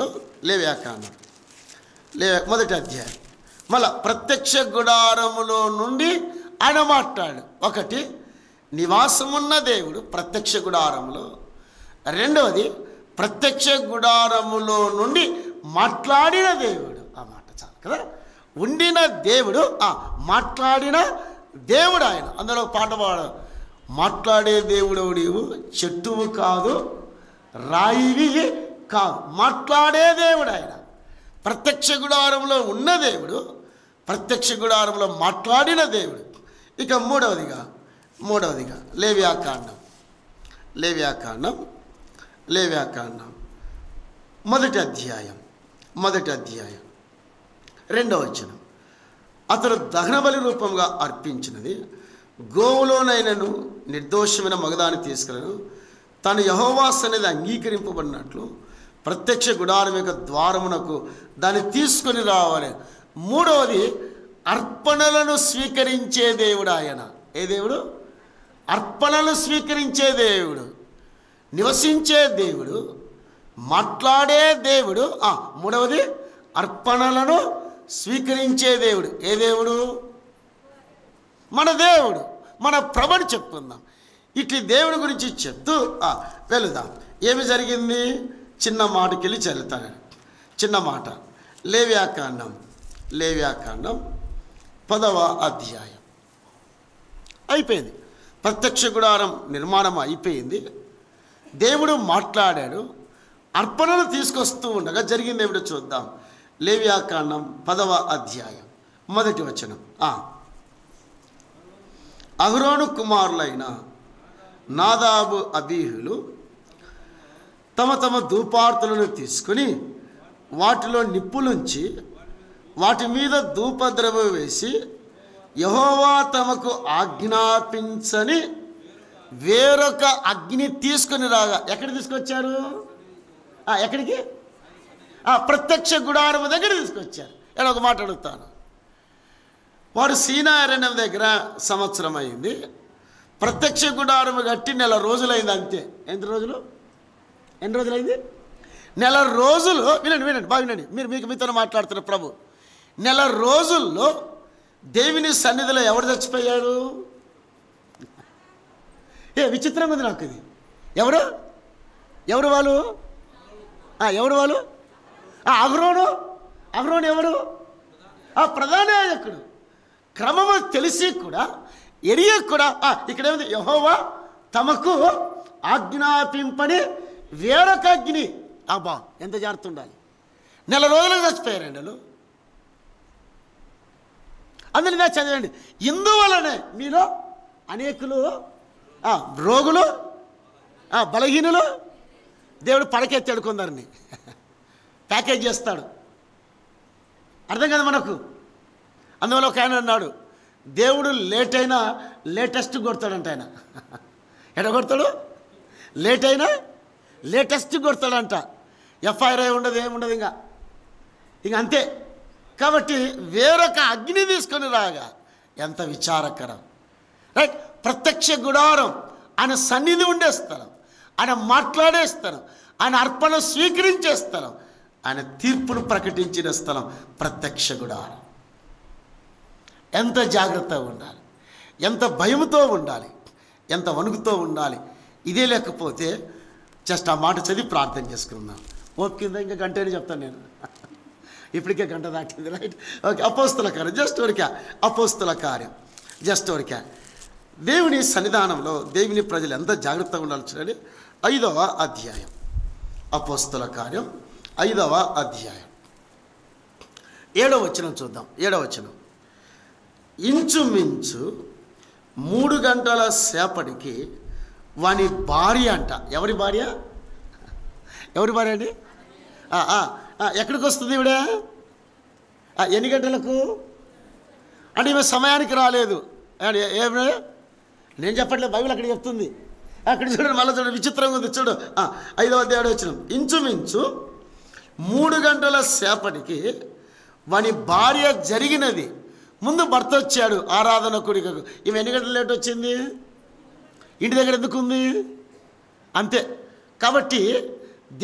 మొదటి అధ్యాయం మళ్ళా ప్రత్యక్ష గుడారములో నుండి ఆయన మాట్లాడు. ఒకటి, నివాసమున్న దేవుడు ప్రత్యక్ష గుడారములో. రెండవది, ప్రత్యక్ష గుడారములో నుండి మాట్లాడిన దేవుడు. ఆ మాట చాలు కదా. ఉండిన దేవుడు, మాట్లాడిన దేవుడు ఆయన. అందులో పాట పాడు. మాట్లాడే దేవుడు నీవు, చెట్టువు కాదు, రాయివి కాదు. మాట్లాడే దేవుడు ఆయన. ప్రత్యక్ష గుడారంలో ఉన్న దేవుడు, ప్రత్యక్ష గుడారంలో మాట్లాడిన దేవుడు. ఇక మూడవదిగా లేవ్యాకాండం మొదటి అధ్యాయం 2వ వచనం. అతడు దహనబలి రూపంగా అర్పించినది గోవులోనైనను నిర్దోషమైన మగదాన్ని తీసుకెళ్ళను తాను యెహోవా సన్నిధిని అంగీకరింపబడినట్లు ప్రత్యక్ష గుడారం యొక్క ద్వారమునకు దాన్ని తీసుకొని రావాలి. మూడవది, అర్పణలను స్వీకరించే దేవుడు ఆయన. ఏ దేవుడు? అర్పణలు స్వీకరించే దేవుడు, నివసించే దేవుడు, మాట్లాడే దేవుడు. మూడవది, అర్పణలను స్వీకరించే దేవుడు. ఏ దేవుడు? మన దేవుడు, మన ప్రభుని చెప్పుకుందాం. ఇట్లా దేవుడి గురించి చెప్తూ వెళుదాం. ఏమి జరిగింది? చిన్న మాటకెళ్ళి చెల్లుతాను. చిన్న మాట. లేవ్యాకాండం 10వ అధ్యాయం అయిపోయింది. ప్రత్యక్ష గుడారం నిర్మాణం అయిపోయింది. దేవుడు మాట్లాడాడు. అర్పణలు తీసుకొస్తూ ఉండగా జరిగింది ఏమిటో చూద్దాం. లేవ్యాకాండం 10వ అధ్యాయం 1వ వచనం. అహరోను కుమారులైన నాదాబు అబీహులు తమ తమ ధూపార్తులను తీసుకుని వాటిలో నిప్పులుంచి వాటి మీద ధూపద్రవ్యం వేసి యెహోవా తమకు ఆజ్ఞాపించని వేరొక అగ్ని తీసుకొని రాగా. ఎక్కడ తీసుకొచ్చారు? ఎక్కడికి? ప్రత్యక్ష గుడారం దగ్గర తీసుకొచ్చారు. నేను ఒక మాట అడుగుతాను. వాడు సీనాయి అరణ్యం దగ్గర సంవత్సరం అయింది. ప్రత్యక్ష గుడారం కట్టి 4 రోజులైంది అంతే. ఎన్ని రోజులైంది? 4 రోజులు. వినండి బాగా వినండి. మీతో మాట్లాడుతున్న ప్రభు. 4 రోజుల్లో దేవుని సన్నిధిలో ఎవరు చచ్చిపోయాడు? విచిత్రంగా ఉంది నాకు ఇది. ఎవరు ఎవరు వాళ్ళు? ఎవరు వాళ్ళు? అహరోను ఎవరు? ప్రధాన యాజకుడు. క్రమము తెలిసి కూడా ఎరియ కూడా ఇక్కడ ఏముంది? యెహోవా తమకు ఆజ్ఞాపింపని వేరొక అగ్ని. అబ్బా, ఎంత జాగ్రత్త ఉండాలి. 4 రోజులకు చచ్చిపోయారండి వాళ్ళు. అందులో చదివండి, ఇందువలనే మీలో అనేకులు రోగులు, బలహీనులు దేవుడు పడకెత్తాడు, కొందరిని ప్యాకేజ్ చేస్తాడు. అర్థం కదా మనకు. అందువల్ల ఒక ఆయన అన్నాడు, దేవుడు లేట్ అయినా లేటెస్ట్ కొడతాడంట. ఆయన ఎడ కొడతాడు? లేట్ అయినా లేటెస్ట్ కొడతాడంట. ఎఫ్ఐఆర్ ఉండదు, ఏముండదు, ఇంక అంతే. కాబట్టి వేరొక అగ్ని తీసుకొని రాగా ఎంత విచారకరం. రైట్. ప్రత్యక్ష గుడారం ఆయన సన్నిధి ఉండే స్థలం, ఆయన మాట్లాడే స్థలం, ఆయన అర్పణ స్వీకరించే స్థలం, ఆయన తీర్పును ప్రకటించిన స్థలం ప్రత్యక్ష గుడారం. ఎంత జాగ్రత్తగా ఉండాలి, ఎంత భయంతో ఉండాలి, ఎంత వణుకుతో ఉండాలి. ఇదే లేకపోతే జస్ట్ ఆ మాట చదివి ప్రార్థన చేసుకుందాం. ఓపిక ఇంకా గంట అని చెప్తాను నేను. ఇప్పటికే గంట దాటింది. రైట్. ఓకే. అపోస్తుల కార్యం జస్ట్ వరకే. అపోస్తుల కార్యం జస్ట్ వరకే. దేవుని సన్నిధానంలో దేవుని ప్రజలు ఎంత జాగ్రత్తగా ఉండాలి చూడండి. 5వ అధ్యాయం, అపోస్తుల కార్యం 5వ అధ్యాయం 7వ వచనం చూద్దాం. 7వ వచనం, ఇంచుమించు 3 గంటల సేపటికి వాని భార్య అంట. ఎవరి భార్య? ఎవరి భార్య అండి? ఎక్కడికి వస్తుంది ఈవిడ? ఎన్ని గంటలకు అంటే ఈమె సమయానికి రాలేదు. ఏమి నేను చెప్పట్లేదు, బైబిల్ అక్కడ చెప్తుంది. అక్కడ చూడండి, మళ్ళీ చూడండి, విచిత్రంగా ఉంది. చూడు 5వ అధ్యాయం వచ్చిన, ఇంచుమించు 3 గంటల సేపటికి వాని భార్య జరిగినది. ముందు భర్త వచ్చాడు ఆరాధన కూడికకు. ఈమె ఎన్ని గంటలు లేట్ వచ్చింది? ఇంటి దగ్గర ఎందుకుంది? అంతే. కాబట్టి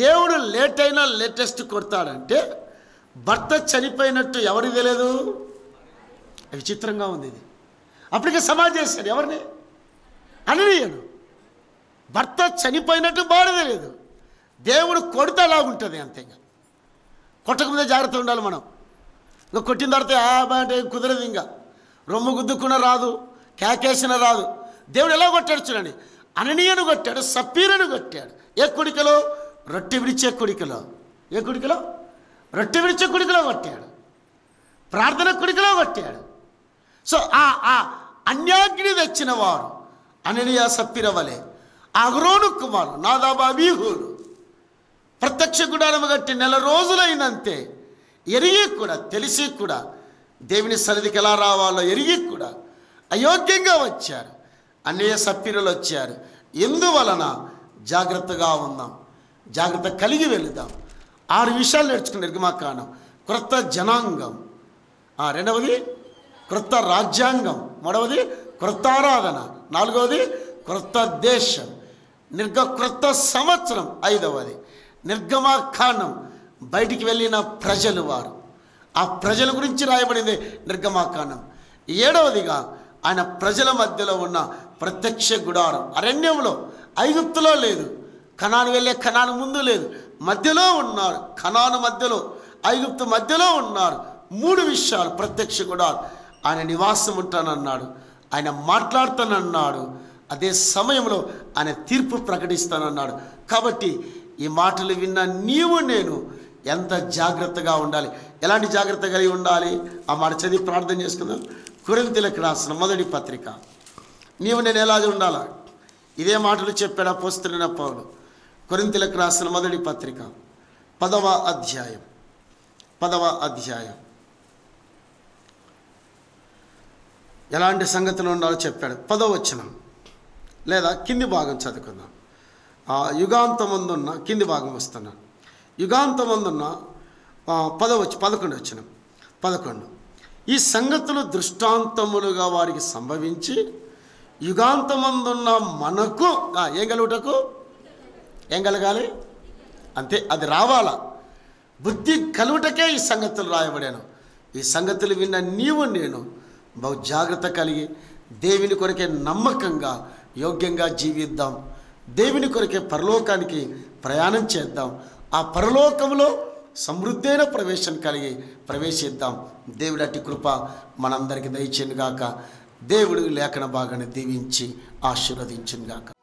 దేవుడు లేట్ అయినా లేటెస్ట్ కొడతాడంటే భర్త చనిపోయినట్టు ఎవరికి తెలియదు? విచిత్రంగా ఉంది ఇది. అప్పటికే సమాధి చేశాడు. ఎవరిని? అననీయుడు. భర్త చనిపోయినట్టు భార్య తెలియదు. దేవుడు కొడితే అలాగుంటుంది అంతేగా. కొట్టకముందే జాగ్రత్త ఉండాలి మనం. ఇంకా కొట్టిన తర్వాత అంటే కుదరదు. ఇంకా రొమ్ము గుద్దుకున్న రాదు, కేకేసిన రాదు. దేవుడు ఎలా కొట్టాడు చూడండి. అననీయను కొట్టాడు, సప్పీరను కొట్టాడు. ఏ కుడికలో? రొట్టె విడిచే కుడికలో. ఏ కుడికలో? రొట్టె విడిచే కుడికలో కొట్టాడు. ప్రార్థన కుడికలో కొట్టాడు. సో ఆ అన్యాగ్ని తెచ్చిన వారు అననీయ సప్పీర వలె అహరోను కుమారుడు నాదాబు అబీహుడు ప్రత్యక్ష గుడారము కట్టి 4 రోజులైనంతే ఎరిగి కూడా, తెలిసి కూడా, దేవుని సన్నిధికి ఎలా రావాలో ఎరిగి కూడా అయోగ్యంగా వచ్చారు. అన్నయ్య సప్పీరులు వచ్చారు. ఎందువలన? జాగ్రత్తగా ఉందాం, జాగ్రత్త కలిగి వెళుదాం. 6 విషయాలు నేర్చుకుని నిర్గమాకాండం. క్రొత్త జనాంగం, 2వది క్రొత్త రాజ్యాంగం, 3వది క్రొత్త ఆరాధన, 4వది క్రొత్త దేశం, క్రొత్త సంవత్సరం, 5వది నిర్గమాకాండం. బయటికి వెళ్ళిన ప్రజలు వారు, ఆ ప్రజల గురించి రాయబడింది నిర్గమాకాండం. 7వదిగా ఆయన ప్రజల మధ్యలో ఉన్న ప్రత్యక్ష గుడారం. అరణ్యంలో, ఐగుప్తులో లేదు, కనాను వెళ్ళే కనాను ముందు లేదు, మధ్యలో ఉన్నారు. కనాను మధ్యలో, ఐగుప్తు మధ్యలో ఉన్నారు. 3 విషయాలు. ప్రత్యక్ష గుడారం. ఆయన నివాసం ఉంటానన్నాడు, ఆయన మాట్లాడుతానన్నాడు, అదే సమయంలో ఆయన తీర్పు ప్రకటిస్తానన్నాడు. కాబట్టి ఈ మాటలు విన్న నీవు నేను ఎంత జాగ్రత్తగా ఉండాలి, ఎలాంటి జాగ్రత్త కలిగి ఉండాలి? ఆ మాట చదివి ప్రార్థన చేసుకుందాం. కొరింథీయులకు రాసిన మొదటి పత్రిక. నీవు నేను ఎలా ఉండాలా? ఇదే మాటలు చెప్పాడు అపోస్తలుడైన పౌలు. కొరింథీయులకు రాసిన మొదటి పత్రిక 10వ అధ్యాయం ఎలాంటి సంగతులు ఉండాలో చెప్పాడు. 10వ వచనం లేదా కింది భాగం చదువుకుందాం. యుగాంతమందున్న కింది భాగం వస్తున్నాను. యుగాంతమందున్న 11 వచనం. 11 ఈ సంగతులు దృష్టాంతములుగా వారికి సంభవించి యుగాంతమందున్న మనకు ఏం కలుగుటకు? ఏం కలగాలి? అంతే, అది రావాలా. బుద్ధి కలుగుటకే ఈ సంగతులు రాయబడాను. ఈ సంగతులు విన్న నీవు నేను బహు జాగ్రత్త కలిగి దేవుని కొరకే నమ్మకంగా యోగ్యంగా జీవిద్దాం. దేవుని కొరకే పరలోకానికి ప్రయాణం చేద్దాం. ఆ పరలోకంలో సమృద్ధైన ప్రవేశం కలిగి ప్రవేశిద్దాం. దేవుడి అట్టి కృప మనందరికీ దయచేయును గాక. దేవుడు లేఖన భాగాన్ని దీవించి ఆశీర్వదించును గాక.